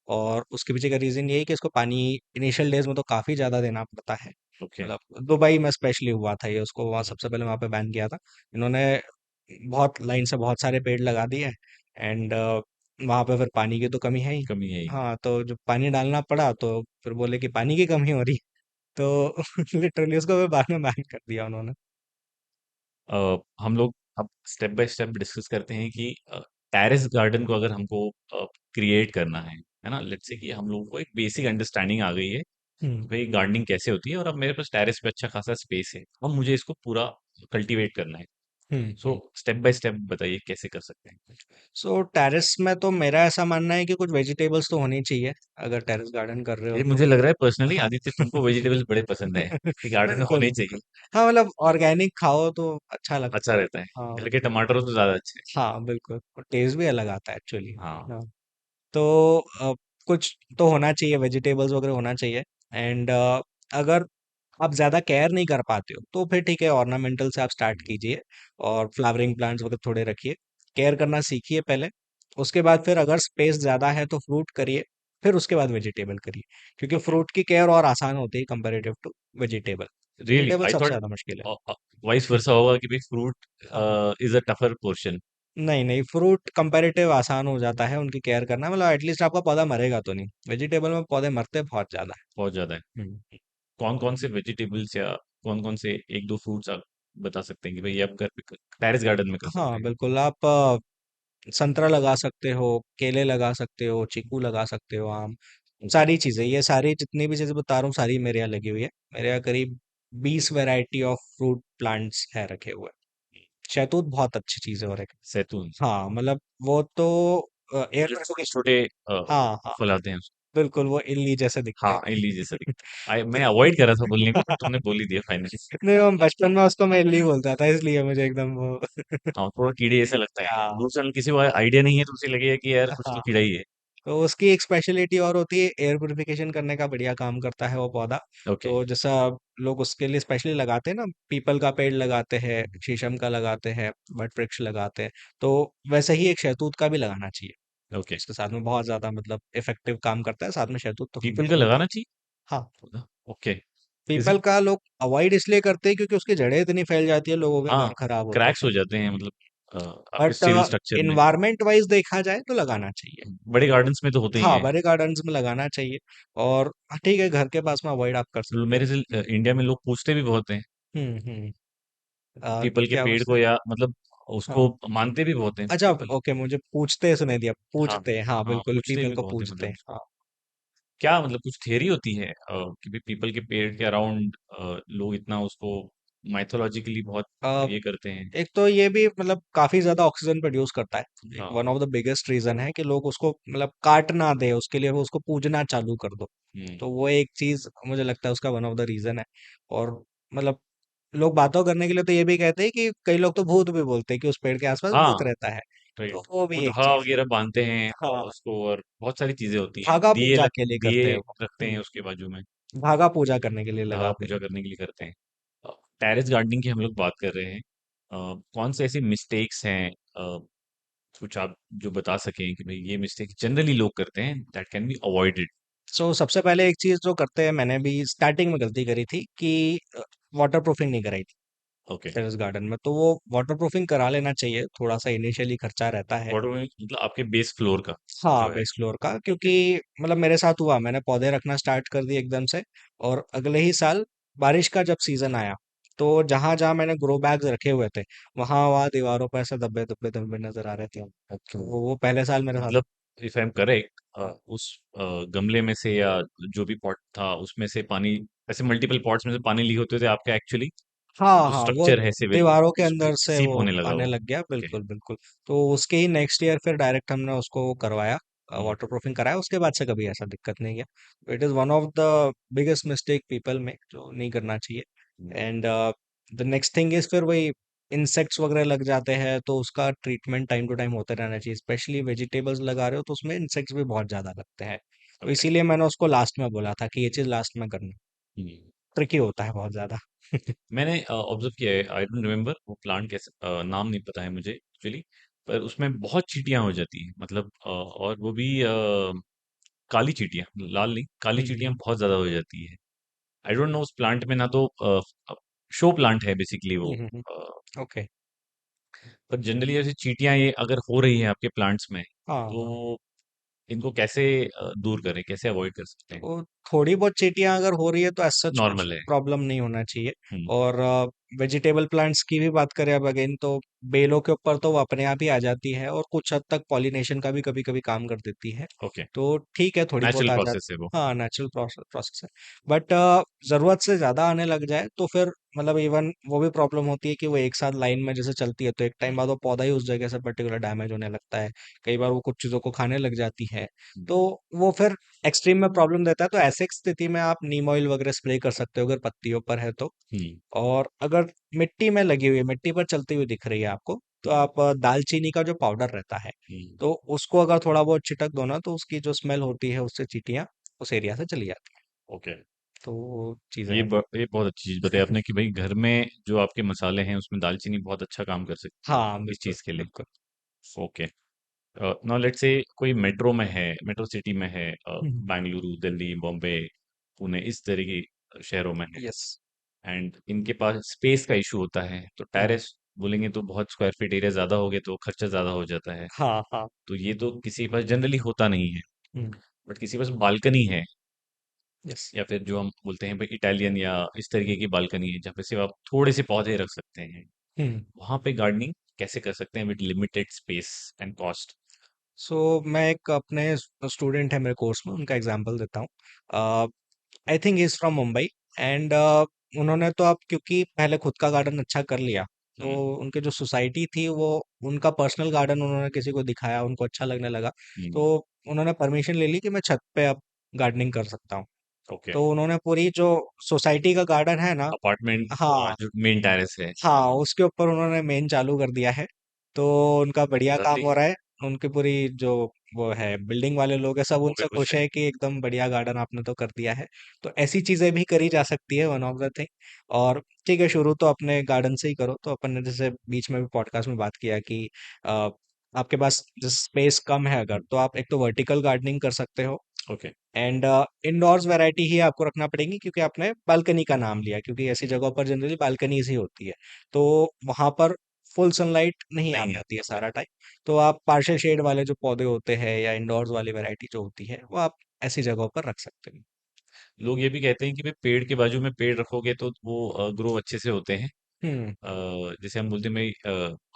और उसके पीछे का रीजन ये है कि इसको पानी इनिशियल डेज में तो काफी ज्यादा देना पड़ता है। ओके। मतलब दुबई में स्पेशली हुआ था ये, उसको वहाँ सबसे पहले वहाँ पे बैन किया था इन्होंने। बहुत लाइन से बहुत सारे पेड़ लगा दिए, एंड वहाँ पे फिर पानी की तो कमी है ही। कमी है ही। हाँ, तो जब पानी डालना पड़ा तो फिर बोले कि पानी की कमी हो रही है। तो लिटरली उसको फिर बाद में बैन कर दिया उन्होंने। हम लोग अब स्टेप बाय स्टेप डिस्कस करते हैं कि टेरेस गार्डन को अगर हमको क्रिएट करना है ना, लेट्स से कि हम लोगों को एक बेसिक अंडरस्टैंडिंग आ गई है कि हम्म। भाई गार्डनिंग कैसे होती है, और अब मेरे पास टेरेस पे अच्छा खासा स्पेस है, अब मुझे इसको पूरा कल्टीवेट करना है। हम्म। सो स्टेप बाय स्टेप बताइए कैसे कर सकते हैं। सो टेरेस में तो मेरा ऐसा मानना है कि कुछ वेजिटेबल्स तो होनी चाहिए, अगर टेरेस गार्डन कर रहे हो ये तो। मुझे लग रहा है पर्सनली हाँ। आदित्य तुमको वेजिटेबल्स बड़े पसंद है, कि गार्डन में बिल्कुल होने ही बिल्कुल। चाहिए। हाँ, मतलब ऑर्गेनिक खाओ तो अच्छा अच्छा लगता है। रहता है, हाँ घर के टमाटरों से ज्यादा अच्छे। हाँ बिल्कुल, और टेस्ट भी अलग आता है एक्चुअली। हाँ। हाँ। तो कुछ तो होना चाहिए, वेजिटेबल्स वगैरह होना चाहिए। एंड अगर आप ज्यादा केयर नहीं कर पाते हो तो फिर ठीक है, ऑर्नामेंटल से आप स्टार्ट कीजिए और फ्लावरिंग प्लांट्स वगैरह थोड़े रखिए। केयर करना सीखिए पहले। उसके बाद फिर अगर स्पेस ज्यादा है तो फ्रूट करिए, फिर उसके बाद वेजिटेबल करिए, क्योंकि ओके। फ्रूट की केयर और आसान होती है comparative to vegetable. Really vegetable I सबसे थॉट ज्यादा मुश्किल वाइस है। वर्सा होगा कि भाई फ्रूट हाँ। Is a tougher portion. नहीं नहीं, फ्रूट कंपेरेटिव आसान हो जाता है उनकी केयर करना। मतलब एटलीस्ट आपका पौधा मरेगा तो नहीं। वेजिटेबल में पौधे मरते बहुत ज्यादा बहुत ज्यादा है। है। कौन कौन से वेजिटेबल्स या कौन कौन से एक दो फ्रूट्स आप बता सकते हैं कि भाई ये आप घर पे टेरेस गार्डन में कर सकते हाँ हैं? बिल्कुल, आप संतरा लगा सकते हो, केले लगा सकते हो, चीकू लगा सकते हो, आम। ओके। सारी चीजें, ये सारी जितनी भी चीजें बता रहा हूँ सारी मेरे यहाँ लगी हुई है। मेरे यहाँ करीब 20 वैरायटी ऑफ फ्रूट प्लांट्स है रखे हुए। शहतूत बहुत अच्छी चीज है और एक। सैतून। हाँ मतलब वो तो एयर। जो छोटे छोटे हाँ हाँ। फल आते हैं। बिल्कुल वो इल्ली जैसे दिखते हाँ, हैं। इल्ली जैसा दिखता है। मैं अवॉइड कर रहा था बोलने को, बट तुमने बोल ही दिया फाइनली। नहीं वो बचपन में उसको मैं इल्ली बोलता था इसलिए मुझे एकदम वो हाँ, थोड़ा कीड़े जैसा लगता है। हाँ दूसरा किसी को आइडिया नहीं है तो उसे लगेगा कि यार कुछ तो हाँ। कीड़ा ही है। तो उसकी एक स्पेशलिटी और होती है, एयर प्योरिफिकेशन करने का बढ़िया काम करता है वो पौधा। ओके। तो जैसा लोग उसके लिए स्पेशली लगाते हैं ना, पीपल का पेड़ लगाते हैं, शीशम का लगाते हैं, वट वृक्ष लगाते हैं, तो वैसे ही एक शहतूत का भी लगाना चाहिए। ओके। उसके साथ में बहुत ज्यादा मतलब इफेक्टिव काम करता है, साथ में शहतूत तो पीपल का हमेशा ही लगाना चाहिए। चाहिए हाँ, पौधा? ओके। Is people it? का लोग अवॉइड इसलिए करते हैं क्योंकि उसकी जड़ें इतनी फैल जाती है, लोगों के हाँ, घर खराब होते क्रैक्स हैं। हो जाते हैं मतलब अ, आपके बट सिविल स्ट्रक्चर में। इन्वायरमेंट वाइज देखा जाए तो लगाना चाहिए। बड़े गार्डन्स में तो होते ही हाँ, हैं। बड़े गार्डन्स में लगाना चाहिए। और हाँ, ठीक है, घर के पास में अवॉइड आप कर सकते हो। मेरे से इंडिया में लोग पूछते भी बहुत हैं हम्म। पीपल के क्या पेड़ को, उससे या मतलब उसको हाँ मानते भी बहुत हैं अच्छा, पीपल। ओके, मुझे पूछते सुनाई दिया, हाँ, पूछते हैं, हाँ हाँ, बिल्कुल, पूछते पीपल भी को बहुत हैं पूछते हैं, मतलब। हाँ। क्या मतलब कुछ थियरी होती है कि भाई पीपल के पेड़ के अराउंड लोग इतना उसको माइथोलॉजिकली बहुत अ, ये करते हैं। एक तो ये भी मतलब काफी ज्यादा ऑक्सीजन प्रोड्यूस करता है, एक हाँ। One of the biggest reason है कि लोग उसको मतलब काट ना दे, उसके लिए वो उसको पूजना चालू कर दो। हम्म। तो वो एक चीज मुझे लगता है उसका वन ऑफ द रीजन है। और मतलब लोग बातों करने के लिए तो ये भी कहते हैं कि कई लोग तो भूत भी बोलते हैं कि उस पेड़ के आसपास भूत हाँ, रहता है। तो राइट। वो वो भी एक धागा चीज है। वगैरह बांधते हैं हाँ, उसको, और बहुत सारी चीजें होती हैं। भागा दिए पूजा के लिए करते हैं दिए वो। रखते हैं उसके बाजू में। भागा पूजा करने के लिए धागा लगाते पूजा हैं। करने के लिए करते हैं। टेरेस गार्डनिंग की हम लोग बात कर रहे हैं। कौन से ऐसे मिस्टेक्स हैं कुछ आप जो बता सकें कि भाई ये मिस्टेक जनरली लोग करते हैं दैट कैन बी अवॉइडेड? सो सबसे पहले एक चीज जो करते हैं, मैंने भी स्टार्टिंग में गलती करी थी कि वाटर प्रूफिंग नहीं कराई थी ओके। टेरेस गार्डन में। तो वो वाटर प्रूफिंग करा लेना चाहिए, थोड़ा सा इनिशियली खर्चा रहता है। वाटर में मतलब आपके बेस फ्लोर का हाँ, जो है। बेस फ्लोर का, क्योंकि मतलब मेरे साथ हुआ, मैंने पौधे रखना स्टार्ट कर दिए एकदम से, और अगले ही साल बारिश का जब सीजन आया, तो जहां जहां मैंने ग्रो बैग्स रखे हुए थे, वहां वहां दीवारों पर ऐसे धब्बे धब्बे धब्बे नजर आ रहे थे। ओके। तो वो पहले साल मेरे साथ। मतलब इफ आई एम करेक्ट, हाँ उस गमले में से या जो भी पॉट था उसमें से पानी, ऐसे मल्टीपल पॉट्स में से पानी लीक होते थे आपके एक्चुअली, हाँ जो हाँ, वो स्ट्रक्चर है सिविल दीवारों के उस पे अंदर से सीप वो होने लगा आने वो। लग गया, ओके। बिल्कुल बिल्कुल। तो उसके ही नेक्स्ट ईयर फिर डायरेक्ट हमने उसको करवाया, वाटर प्रूफिंग कराया, उसके बाद से कभी ऐसा दिक्कत नहीं गया। It is one of the biggest mistake people में, जो नहीं करना चाहिए। And the next thing is फिर वही इंसेक्ट्स वगैरह लग जाते हैं, तो उसका ट्रीटमेंट टाइम टू टाइम होते रहना चाहिए, स्पेशली वेजिटेबल्स लगा रहे हो तो उसमें इंसेक्ट्स भी बहुत ज़्यादा लगते हैं। तो ओके। इसीलिए मैंने उसको लास्ट में बोला था कि ये चीज़ लास्ट में करना, ट्रिकी होता है बहुत ज़्यादा। मैंने ऑब्जर्व किया है, आई डोंट रिमेम्बर वो प्लांट कैसे, नाम नहीं पता है मुझे एक्चुअली, पर उसमें बहुत चींटियां हो जाती हैं मतलब, और वो भी काली चींटियां, लाल नहीं, काली चींटियां बहुत ज्यादा हो जाती है। आई डोंट नो उस प्लांट में ना तो शो प्लांट है बेसिकली वो, हम्म। ओके। पर जनरली ऐसी चींटियां ये अगर हो रही है आपके प्लांट्स में, हाँ हाँ। तो इनको कैसे दूर करें, कैसे अवॉइड कर सकते हैं? तो थोड़ी बहुत चींटियां अगर हो रही है तो ऐसा कुछ नॉर्मल है। प्रॉब्लम नहीं होना चाहिए। हम्म। और वेजिटेबल प्लांट्स की भी बात करें अब अगेन, तो बेलों के ऊपर तो वो अपने आप ही आ जाती है, और कुछ हद तक पॉलिनेशन का भी कभी कभी काम कर देती है। ओके। तो ठीक है, थोड़ी बहुत नेचुरल आ प्रोसेस है जाती, वो। हाँ नेचुरल प्रोसेस प्रोसेस है। बट जरूरत से ज्यादा आने लग जाए तो फिर मतलब इवन वो भी प्रॉब्लम होती है कि वो एक साथ लाइन में जैसे चलती है, तो एक टाइम हम्म। बाद वो पौधा ही उस जगह से पर्टिकुलर डैमेज होने लगता है। कई बार वो कुछ चीजों को खाने लग जाती है। तो हम्म। वो फिर एक्सट्रीम में प्रॉब्लम देता है। तो ऐसे स्थिति में आप नीम ऑयल वगैरह स्प्रे कर सकते हो अगर पत्तियों पर है तो। हम्म। और अगर मिट्टी में लगी हुई है, मिट्टी पर चलती हुई दिख रही है आपको, तो हम्म। आप दालचीनी का जो पाउडर रहता है, हम्म। तो उसको अगर थोड़ा बहुत छिटक दो ना, तो उसकी जो स्मेल होती है उससे चींटियां उस एरिया से चली जाती हैं। ओके। तो वो चीजें ये हैं। ये बहुत अच्छी चीज बताई आपने कि भाई घर में जो आपके मसाले हैं उसमें दालचीनी बहुत अच्छा काम कर सकती है हाँ इस बिल्कुल चीज के लिए। बिल्कुल। ओके। नाउ लेट्स से कोई मेट्रो में है, मेट्रो सिटी में है, हम्म। बेंगलुरु, दिल्ली, बॉम्बे, पुणे, इस तरह के शहरों में है, यस। एंड इनके पास स्पेस का इशू होता है, तो हाँ टेरेस बोलेंगे तो बहुत स्क्वायर फीट एरिया ज्यादा हो गया तो खर्चा ज्यादा हो जाता है। हाँ हाँ। तो ये तो किसी के पास जनरली होता नहीं है, हम्म। बट किसी के पास बालकनी है, यस। या फिर जो हम बोलते हैं भाई इटालियन या इस तरीके की बालकनी है जहाँ पे सिर्फ आप थोड़े से पौधे रख सकते हैं, हम्म। वहां पे गार्डनिंग कैसे कर सकते हैं with limited space and cost? So मैं एक अपने स्टूडेंट है मेरे कोर्स में, उनका एग्जांपल देता हूँ। I think is from Mumbai. And उन्होंने तो अब क्योंकि पहले खुद का गार्डन अच्छा कर लिया, तो हम्म। उनके जो सोसाइटी थी वो, उनका पर्सनल गार्डन उन्होंने किसी को दिखाया, उनको अच्छा लगने लगा। हम्म। तो उन्होंने परमिशन ले ली कि मैं छत पे अब गार्डनिंग कर सकता हूँ। ओके। तो उन्होंने पूरी जो सोसाइटी का गार्डन है ना, अपार्टमेंट हाँ जो मेन टेरेस है। हाँ, उसके ऊपर उन्होंने मेन चालू कर दिया है। तो उनका बढ़िया काम लवली। हो रहा है। उनकी पूरी जो वो है बिल्डिंग वाले लोग हैं, सब वो भी उनसे खुश खुश है। है कि एकदम बढ़िया गार्डन आपने तो कर दिया है। तो ऐसी चीजें भी करी जा सकती है, वन ऑफ द थिंग। और ठीक है, शुरू तो अपने गार्डन से ही करो। तो अपन ने जैसे बीच में भी पॉडकास्ट में बात किया कि अ, आपके पास स्पेस कम है अगर, तो आप एक तो वर्टिकल गार्डनिंग कर सकते हो। ओके। एंड इंडोर्स वैरायटी ही आपको रखना पड़ेगी, क्योंकि आपने बालकनी का नाम लिया, क्योंकि ऐसी जगहों पर जनरली बालकनीज ही होती है। तो वहां पर फुल सनलाइट नहीं आ नहीं पाती है आता। सारा टाइम। तो आप पार्शियल शेड वाले जो पौधे होते हैं या इंडोर्स वाली वैरायटी जो होती है, वो आप ऐसी जगहों पर रख सकते हो। लोग ये भी कहते हैं कि भाई पेड़ के बाजू में पेड़ रखोगे तो वो ग्रो अच्छे से होते हैं। हम्म। जैसे हम बोलते हैं भाई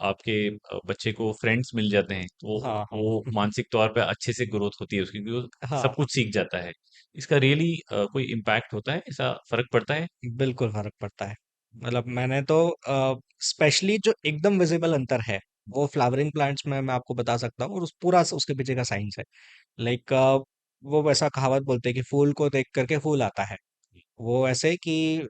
आपके बच्चे को फ्रेंड्स मिल जाते हैं तो हाँ हाँ। वो मानसिक तौर पे अच्छे से ग्रोथ होती है उसकी, क्योंकि वो हाँ सब हाँ, कुछ सीख जाता है। इसका रियली कोई इम्पैक्ट होता है, ऐसा फर्क पड़ता है? बिल्कुल फर्क पड़ता है। मतलब मैंने तो स्पेशली जो एकदम विजिबल अंतर है, वो फ्लावरिंग प्लांट्स में मैं आपको बता सकता हूँ, और उस पूरा उसके पीछे का साइंस है। लाइक वो वैसा कहावत बोलते हैं कि फूल को देख करके फूल आता है। वो ऐसे कि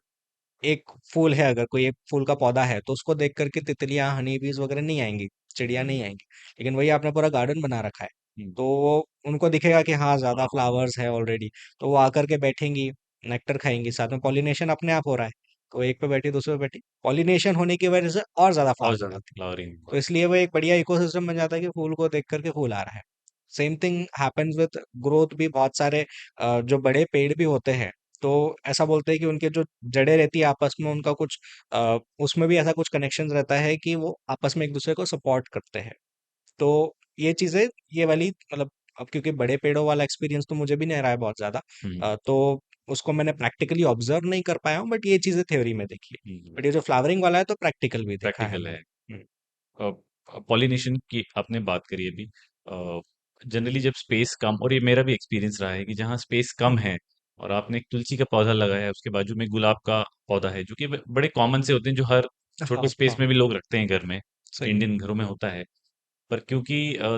एक फूल है, अगर कोई एक फूल का पौधा है, तो उसको देख करके तितलियां, हनी बीज वगैरह नहीं आएंगी, चिड़िया नहीं हम्म। आएंगी। लेकिन वही आपने पूरा गार्डन बना रखा है, हम्म। तो वो उनको दिखेगा कि हाँ, ज्यादा हाँ। फ्लावर्स है ऑलरेडी। तो वो आकर के बैठेंगी, नेक्टर खाएंगी, साथ में पॉलिनेशन अपने आप हो रहा है। तो एक पे बैठी, दूसरे पे बैठी, पॉलिनेशन होने की वजह से और ज्यादा और फ्लावरिंग ज्यादा आती है। फ्लावरिंग। तो इसलिए वो एक बढ़िया इकोसिस्टम बन जाता है कि फूल को देख करके फूल आ रहा है। Same thing happens with growth भी। बहुत सारे जो बड़े पेड़ भी होते हैं, तो ऐसा बोलते हैं कि उनके जो जड़ें रहती है आपस में, उनका कुछ उसमें भी ऐसा कुछ कनेक्शन रहता है कि वो आपस में एक दूसरे को सपोर्ट करते हैं। तो ये चीजें, ये वाली मतलब, अब क्योंकि बड़े पेड़ों वाला एक्सपीरियंस तो मुझे भी नहीं रहा है बहुत ज्यादा, हम्म। तो उसको मैंने प्रैक्टिकली ऑब्जर्व नहीं कर पाया हूँ, बट ये चीजें थ्योरी में देखी है। हम्म। बट ये जो फ्लावरिंग वाला है, तो प्रैक्टिकल भी देखा है प्रैक्टिकल है। मैंने। पॉलिनेशन की आपने बात करी अभी। जनरली जब स्पेस कम, और ये मेरा भी एक्सपीरियंस रहा है कि जहाँ स्पेस कम है और आपने एक तुलसी का पौधा लगाया है, उसके बाजू में गुलाब का पौधा है, जो कि बड़े कॉमन से होते हैं, जो हर छोटे हाँ स्पेस हाँ, में भी लोग रखते हैं घर में। सही है। इंडियन घरों में होता है। पर क्योंकि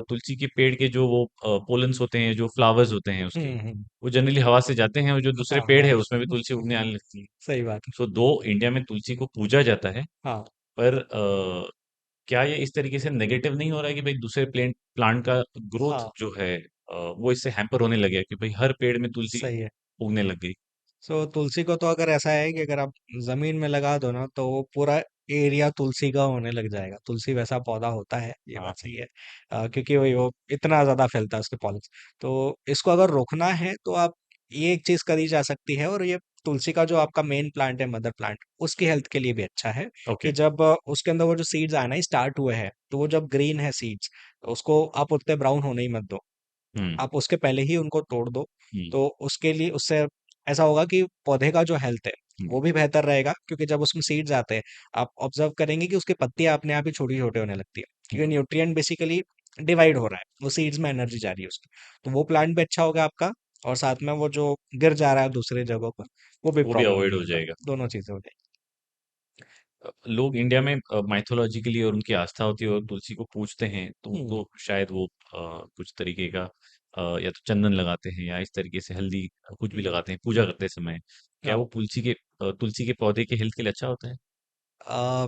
तुलसी के पेड़ के जो वो पोलन्स होते हैं, जो फ्लावर्स होते हैं उसके, हम्म। वो जनरली हवा से जाते हैं, और जो दूसरे हाँ पेड़ हाँ। है उसमें भी तुलसी उगने आने लगती है। सही बात है। सो दो इंडिया में तुलसी को पूजा जाता है। हाँ पर क्या ये इस तरीके से नेगेटिव नहीं हो रहा है कि भाई दूसरे प्लांट प्लांट का ग्रोथ हाँ, जो है वो इससे हैम्पर होने लगे कि भाई हर पेड़ में तुलसी सही है। उगने लग गई? सो तुलसी को तो अगर ऐसा है कि अगर आप जमीन में लगा दो ना, तो वो पूरा एरिया तुलसी का होने लग जाएगा। तुलसी वैसा पौधा होता है, ये हाँ। बात सही है। क्योंकि वही वो इतना ज्यादा फैलता है उसके पॉलन। तो इसको अगर रोकना है, तो आप ये एक चीज करी जा सकती है। और ये तुलसी का जो आपका मेन प्लांट है, मदर प्लांट, उसकी हेल्थ के लिए भी अच्छा है। ओके। कि जब उसके अंदर वो जो सीड्स आना स्टार्ट हुए हैं, तो वो जब ग्रीन है सीड्स, उसको आप उतने ब्राउन होने ही मत दो। हम्म। आप उसके पहले ही उनको तोड़ दो। हम्म। तो उसके लिए, उससे ऐसा होगा कि पौधे का जो हेल्थ है, हम्म। वो भी बेहतर रहेगा। क्योंकि जब उसमें सीड्स आते हैं, आप ऑब्जर्व करेंगे कि उसकी पत्तियां अपने आप ही छोटी छोटे होने लगती है, क्योंकि हम्म। न्यूट्रिएंट बेसिकली डिवाइड हो रहा है, वो सीड्स में एनर्जी जा रही है उसकी। तो वो प्लांट भी अच्छा होगा आपका। और साथ में वो जो गिर जा रहा है दूसरे जगहों पर, वो भी वो भी प्रॉब्लम अवॉइड नहीं हो होगा। जाएगा। दोनों चीजें हो जाएगी। लोग इंडिया में माइथोलॉजिकली और उनकी आस्था होती है और तुलसी को पूजते हैं, तो हम्म। उनको शायद वो कुछ तरीके का या तो चंदन लगाते हैं या इस तरीके से हल्दी कुछ भी हम्म। लगाते हैं पूजा करते समय। क्या हाँ। वो तुलसी के पौधे के हेल्थ के लिए अच्छा होता है? अ,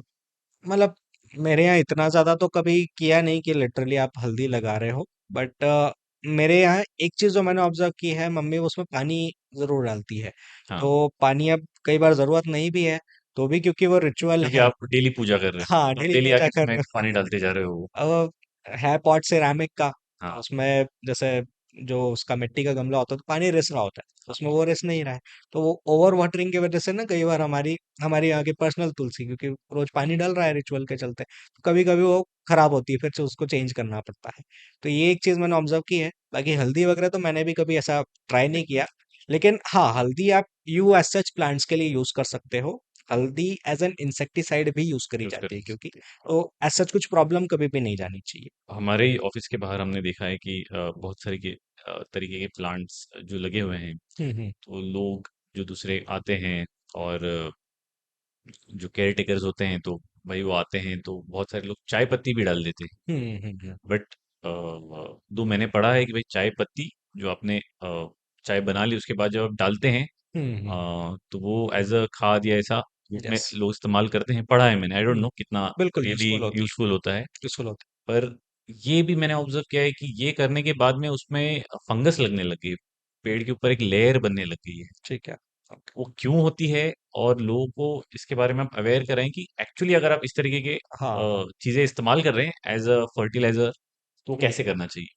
मतलब मेरे यहाँ इतना ज्यादा तो कभी किया नहीं कि लिटरली आप हल्दी लगा रहे हो। बट मेरे यहाँ एक चीज जो मैंने ऑब्जर्व की है, मम्मी उसमें पानी जरूर डालती है। हाँ। तो पानी अब कई बार जरूरत नहीं भी है, तो भी क्योंकि वो रिचुअल क्योंकि है। आप डेली पूजा कर रहे हाँ, हो, तो डेली डेली पूजा आके कर उसमें रहे पानी हो। डालते जा रहे हो। अब है पॉट सिरेमिक का, हाँ। उसमें जैसे जो उसका मिट्टी का गमला होता है, तो पानी रिस रहा होता है, उसमें वो रिस नहीं रहा है। तो वो ओवर वाटरिंग की वजह से ना, कई बार हमारी हमारी यहाँ की पर्सनल तुलसी, क्योंकि रोज पानी डाल रहा है रिचुअल के चलते, तो कभी कभी वो खराब होती है, फिर से उसको चेंज करना पड़ता है। तो ये एक चीज मैंने ऑब्जर्व की है। बाकी हल्दी वगैरह तो मैंने भी कभी ऐसा ट्राई नहीं किया। लेकिन हाँ, हल्दी आप यू एज सच प्लांट्स के लिए यूज कर सकते हो। हल्दी एज एन इंसेक्टिसाइड भी यूज करी यूज कर जाती है, क्योंकि सकते तो एज सच कुछ प्रॉब्लम कभी भी नहीं जानी चाहिए। हैं। हमारे ही ऑफिस के बाहर हमने देखा है कि बहुत सारे तरीके के प्लांट्स जो लगे हुए हैं। हम्म। तो लोग जो दूसरे आते हैं और जो केयर टेकर्स होते हैं, तो भाई वो आते हैं तो बहुत सारे लोग चाय पत्ती भी डाल देते हैं। हम्म। बट दो मैंने पढ़ा है कि भाई चाय पत्ती जो आपने चाय बना ली, उसके बाद जब आप डालते हैं हम्म। तो वो एज अ खाद या ऐसा रूप में यस। लोग इस्तेमाल करते हैं, पढ़ा है मैंने, आई डोंट नो कितना बिल्कुल रियली यूजफुल होती यूजफुल होता है। है, यूजफुल होती पर ये भी मैंने ऑब्जर्व किया है कि ये करने के बाद में उसमें फंगस लगने लग गई, पेड़ के ऊपर एक लेयर बनने लग गई है। है। ठीक है। ओके। वो क्यों होती है, और लोगों को इसके बारे में आप अवेयर कराएं कि एक्चुअली अगर आप इस तरीके के हाँ हाँ। चीजें इस्तेमाल कर रहे हैं एज अ फर्टिलाइजर, तो कैसे करना चाहिए।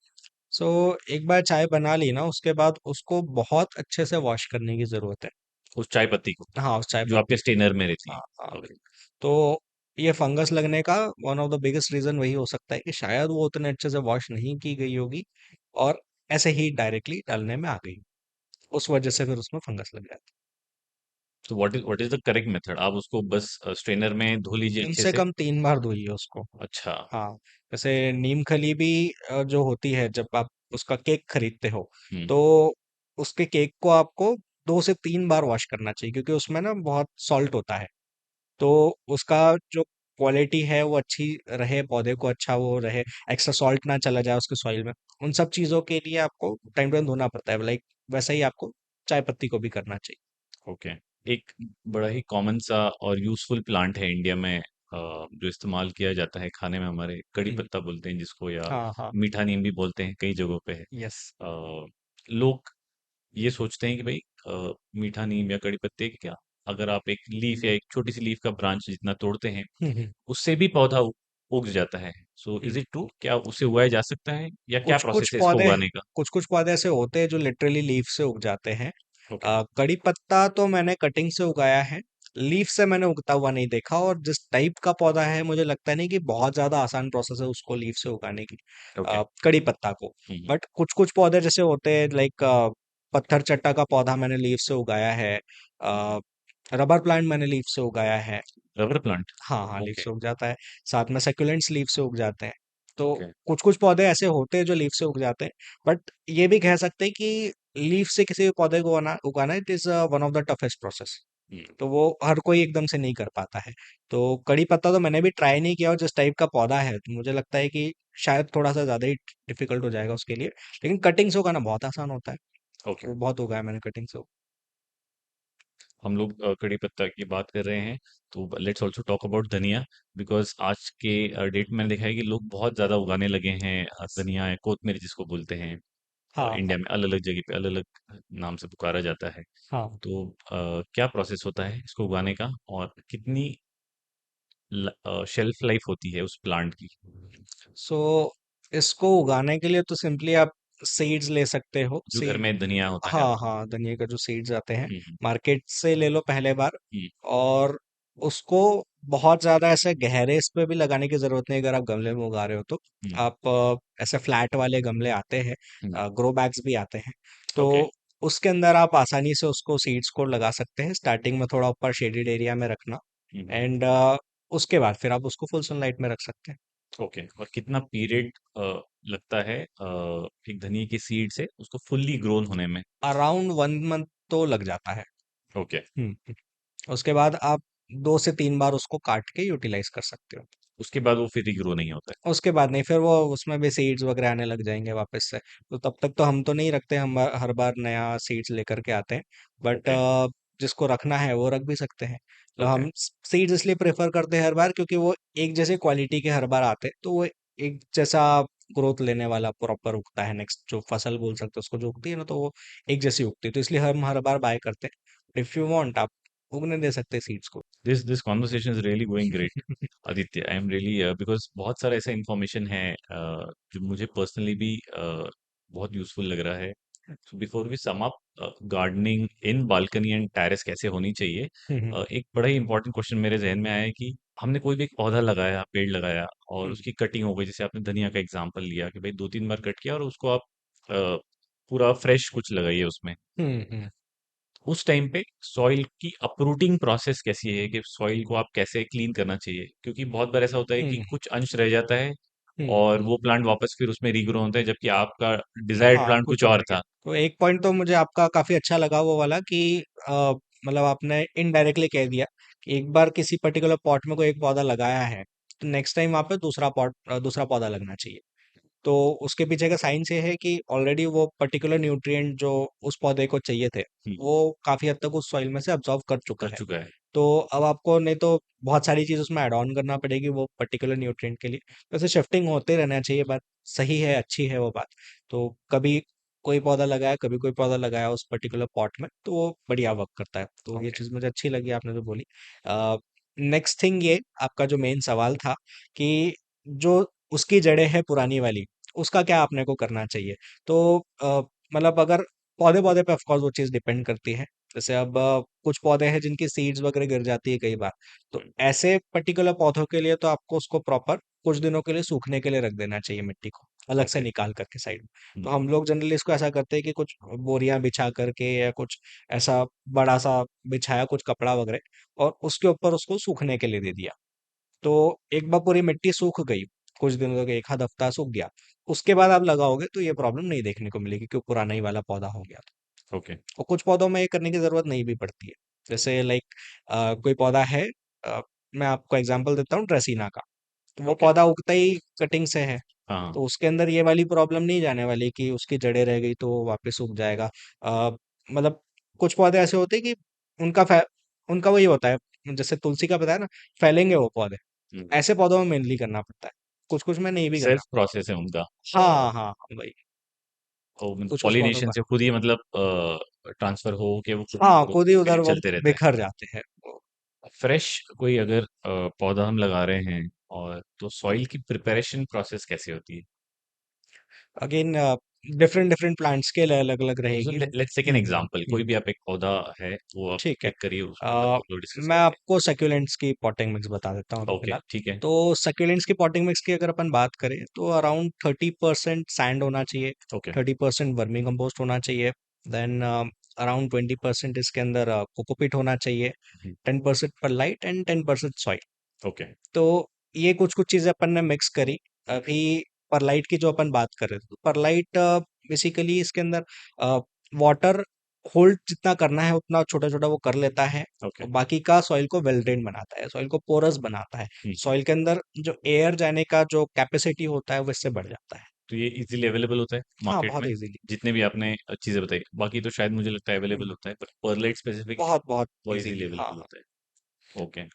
सो एक बार चाय बना ली ना, उसके बाद उसको बहुत अच्छे से वॉश करने की जरूरत है। उस चाय पत्ती को हाँ, उस चाय जो पत्ती आपके को। स्टेनर में रहती हाँ हाँ है। ओके। बिल्कुल। तो ये फंगस लगने का one of the biggest reason वही हो सकता है कि शायद वो उतने अच्छे से वॉश नहीं की गई होगी, और ऐसे ही डायरेक्टली डालने में आ गई, उस वजह से फिर उसमें फंगस लग जाती तो what is the correct method, आप उसको बस स्ट्रेनर में धो लीजिए है। कम अच्छे से से। कम 3 बार धोइए उसको। अच्छा। हाँ। जैसे नीम खली भी जो होती है, जब आप उसका केक खरीदते हो, हम्म। तो उसके केक को आपको 2 से 3 बार वॉश करना चाहिए, क्योंकि उसमें ना बहुत सॉल्ट होता है। तो उसका जो क्वालिटी है वो अच्छी रहे, पौधे को अच्छा वो रहे, एक्स्ट्रा सॉल्ट ना चला जाए उसके सॉइल में, उन सब चीज़ों के लिए आपको टाइम टू टाइम धोना पड़ता है। लाइक वैसा ही आपको चाय पत्ती को भी करना चाहिए। ओके। एक बड़ा ही कॉमन सा और यूजफुल प्लांट है इंडिया में, जो इस्तेमाल किया जाता है खाने में, हमारे कड़ी हम्म। पत्ता बोलते हैं जिसको, या हाँ हाँ। मीठा नीम भी बोलते हैं, कई जगहों पे है। यस। लोग ये सोचते हैं कि भाई मीठा नीम या कड़ी पत्ते की क्या, अगर आप एक लीफ या एक छोटी सी लीफ का ब्रांच जितना तोड़ते हैं, हम्म। उससे भी पौधा उग जाता है। So is hmm. It true, क्या उसे उगाया जा सकता है, या क्या कुछ कुछ प्रोसेस है इसको पौधे उगाने का। कुछ कुछ पौधे ऐसे होते हैं जो लिटरली लीफ से उग जाते हैं। ओके। कड़ी पत्ता तो मैंने कटिंग से उगाया है, लीफ से मैंने उगता हुआ नहीं देखा। और जिस टाइप का पौधा है, मुझे लगता नहीं कि बहुत ज्यादा आसान प्रोसेस है उसको लीफ से उगाने की, ओके। कड़ी पत्ता को। हम्म। बट कुछ कुछ पौधे जैसे होते हैं, लाइक पत्थर चट्टा का पौधा मैंने लीफ से उगाया है। रबर प्लांट मैंने लीफ से उगाया है। Rubber plant. हाँ हाँ, लीफ ओके। से उग जाता है। साथ में सक्यूलेंट्स लीफ से उग जाते हैं। तो ओके। कुछ कुछ पौधे ऐसे होते हैं जो लीफ से उग जाते हैं। बट ये भी कह सकते हैं कि लीफ से किसी भी पौधे को उगाना it is one of the toughest process. तो वो हर कोई एकदम से नहीं कर पाता है। तो कड़ी पत्ता तो मैंने भी ट्राई नहीं किया, और जिस टाइप का पौधा है तो मुझे लगता है कि शायद थोड़ा सा ज्यादा ही डिफिकल्ट हो जाएगा उसके लिए। लेकिन कटिंग से उगाना बहुत आसान होता है। ओके। वो बहुत उगाया मैंने कटिंग से। हम लोग कड़ी पत्ता की बात कर रहे हैं, तो लेट्स ऑल्सो टॉक अबाउट धनिया, बिकॉज आज के डेट में देखा है कि लोग बहुत ज़्यादा उगाने लगे हैं धनिया या कोतमीर जिसको बोलते हैं। हाँ इंडिया में अलग अलग जगह पे अलग अलग नाम से पुकारा जाता है। हाँ। तो क्या प्रोसेस होता है इसको उगाने का, और कितनी शेल्फ लाइफ होती है उस प्लांट की। सो इसको उगाने के लिए तो सिंपली आप सीड्स ले सकते हो। जो घर में धनिया होता है हाँ आपका। हाँ, धनिया का जो सीड्स आते हैं, हम्म। मार्केट से ले लो पहले बार। हम्म। और उसको बहुत ज्यादा ऐसे गहरे इस पे भी लगाने की जरूरत नहीं, अगर आप गमले में उगा रहे हो तो। हम्म। आप ऐसे फ्लैट वाले गमले आते हैं, हम्म। ग्रो बैग्स भी आते हैं। तो ओके। उसके अंदर आप आसानी से उसको सीड्स को लगा सकते हैं, स्टार्टिंग में थोड़ा ऊपर शेडेड एरिया में रखना। हम्म। एंड उसके बाद फिर आप उसको फुल सनलाइट में रख सकते हैं। ओके, और कितना पीरियड लगता है एक धनिया की सीड से उसको फुल्ली ग्रोन होने में। अराउंड 1 मंथ तो लग जाता है। ओके। उसके बाद आप 2 से 3 बार उसको काट के यूटिलाइज कर सकते हो। उसके बाद वो फिर रीग्रो नहीं होता उसके बाद नहीं, फिर वो उसमें भी सीड्स वगैरह आने लग जाएंगे वापस से। तो तब तक तो हम तो नहीं रखते, हम हर बार नया सीड्स लेकर के आते हैं। है। But okay. जिसको रखना है वो रख भी सकते हैं। तो ओके। हम सीड्स इसलिए प्रेफर करते हैं हर बार, क्योंकि वो एक जैसे क्वालिटी के हर बार आते हैं, तो वो एक जैसा ग्रोथ लेने वाला प्रॉपर उगता है। नेक्स्ट जो फसल बोल सकते हैं उसको, जो उगती है ना, तो वो एक जैसी उगती है, तो इसलिए हम हर बार बाय करते हैं। इफ यू वांट, आप उगने दे सकते हैं सीड्स को। This conversation is really going great Aditya, I am really, because बहुत सारा ऐसा इंफॉर्मेशन है जो मुझे पर्सनली भी बहुत यूजफुल लग रहा है। So before we sum up, gardening in balcony and terrace कैसे होनी चाहिए, एक बड़ा ही इंपॉर्टेंट क्वेश्चन मेरे जहन में आया है कि हमने कोई भी एक पौधा लगाया, पेड़ लगाया, और उसकी कटिंग हो गई, जैसे आपने धनिया का एग्जांपल लिया कि भाई 2-3 बार कट किया और उसको आप अ, पूरा फ्रेश कुछ लगाइए उसमें। उस टाइम पे सॉइल की अपरूटिंग प्रोसेस कैसी है, कि सॉइल को आप कैसे क्लीन करना चाहिए, क्योंकि बहुत बार ऐसा होता है कि कुछ अंश रह जाता है और वो प्लांट वापस फिर उसमें रीग्रो होता है, जबकि आपका डिजायर्ड हाँ, प्लांट कुछ कुछ और और है क्या? था। तो एक पॉइंट तो मुझे आपका काफी अच्छा लगा वो वाला, कि मतलब आपने इनडायरेक्टली कह दिया कि एक बार किसी पर्टिकुलर पॉट में कोई एक पौधा लगाया है, तो नेक्स्ट टाइम वहाँ पे दूसरा पौधा लगना चाहिए। तो उसके पीछे का साइंस ये है कि ऑलरेडी वो पर्टिकुलर न्यूट्रिएंट जो उस पौधे को चाहिए थे, वो काफी हद तक उस सॉइल में से अब्जॉर्व कर चुका कर है। चुका है। तो अब आपको नहीं तो बहुत सारी चीज उसमें ऐड ऑन करना पड़ेगी वो पर्टिकुलर न्यूट्रिएंट के लिए। वैसे शिफ्टिंग होते रहना चाहिए, बात सही है, अच्छी है वो बात। तो कभी कोई पौधा लगाया, कभी कोई पौधा लगाया उस पर्टिकुलर पॉट में, तो वो बढ़िया वर्क करता है। तो ये ओके। चीज मुझे अच्छी लगी आपने जो बोली। नेक्स्ट थिंग, ये आपका जो मेन सवाल था कि जो उसकी जड़ें है पुरानी वाली, उसका क्या आपने को करना चाहिए। तो मतलब अगर पौधे पौधे पे ऑफकोर्स वो चीज़ डिपेंड करती है। जैसे अब कुछ पौधे हैं जिनकी सीड्स वगैरह गिर जाती है कई बार, तो ऐसे पर्टिकुलर पौधों के लिए तो आपको उसको प्रॉपर कुछ दिनों के लिए सूखने के लिए रख देना चाहिए मिट्टी को, अलग से ओके। निकाल करके साइड में। तो हम लोग जनरली इसको ऐसा करते हैं कि कुछ बोरियां बिछा करके या कुछ ऐसा बड़ा सा बिछाया कुछ कपड़ा वगैरह, और उसके ऊपर उसको सूखने के लिए दे दिया। तो एक बार पूरी मिट्टी सूख गई, कुछ दिनों तक, एक आध हफ्ता सूख गया, उसके बाद आप लगाओगे तो ये प्रॉब्लम नहीं देखने को मिलेगी कि वो पुराना ही वाला पौधा हो गया। ओके। और कुछ पौधों में ये करने की जरूरत नहीं भी पड़ती है। जैसे लाइक कोई पौधा है, अ, मैं आपको एग्जांपल देता हूँ ड्रेसीना का। तो वो ओके। पौधा उगता ही कटिंग से है, हाँ। तो उसके अंदर ये वाली प्रॉब्लम नहीं जाने वाली कि उसकी जड़ें रह गई तो वो वापस उग जाएगा। मतलब कुछ पौधे ऐसे होते हैं कि उनका फै, उनका वही होता है, जैसे तुलसी का बताया ना, फैलेंगे वो पौधे। ऐसे पौधों में मेनली करना पड़ता है, कुछ कुछ में नहीं भी करना सेल्फ प्रोसेस है उनका। पड़ता। हाँ हाँ हाँ, वही। और कुछ कुछ पौधों पॉलिनेशन का, से खुद ही मतलब ट्रांसफर हो के वो खुद हाँ, ग्रो खुद ही के उधर लिए वो चलते रहता है। बिखर जाते हैं वो। फ्रेश कोई अगर पौधा हम लगा रहे हैं और तो सॉइल की प्रिपरेशन प्रोसेस कैसे होती है? अगेन डिफरेंट डिफरेंट प्लांट्स के लिए अलग अलग रहेगी। लेट्स टेक एन एग्जांपल, कोई भी आप एक पौधा है वो आप ठीक है। पिक करिए, उसके ऊपर अ, हम लोग डिस्कस मैं करते आपको सक्यूलेंट्स की पॉटिंग मिक्स बता देता हूँ हैं। अभी ओके, फिलहाल। ठीक है। तो सक्यूलेंट्स की पॉटिंग मिक्स की अगर अपन बात करें तो अराउंड 30% सैंड होना चाहिए, ओके। 30% वर्मी कंपोस्ट होना चाहिए, देन अराउंड 20% इसके अंदर कोकोपीट होना चाहिए, 10% परलाइट एंड 10% सॉइल। ओके। तो ये कुछ कुछ चीजें अपन ने मिक्स करी। अभी परलाइट की जो अपन बात कर रहे थे, तो परलाइट बेसिकली इसके अंदर वाटर होल्ड जितना करना है उतना छोटा छोटा वो कर लेता है, ओके। और बाकी का सॉइल को वेल ड्रेन बनाता है, सॉइल को पोरस बनाता है। सॉइल के अंदर जो एयर जाने का जो कैपेसिटी होता है वो इससे बढ़ जाता है। तो ये इजीली अवेलेबल होता है हाँ, मार्केट बहुत में? इजीली। जितने भी आपने चीजें बताई, बाकी तो शायद मुझे लगता है अवेलेबल होता है, पर परलाइट स्पेसिफिक बहुत बहुत वो इजीली इजीली, हाँ अवेलेबल हाँ। होता है। ओके।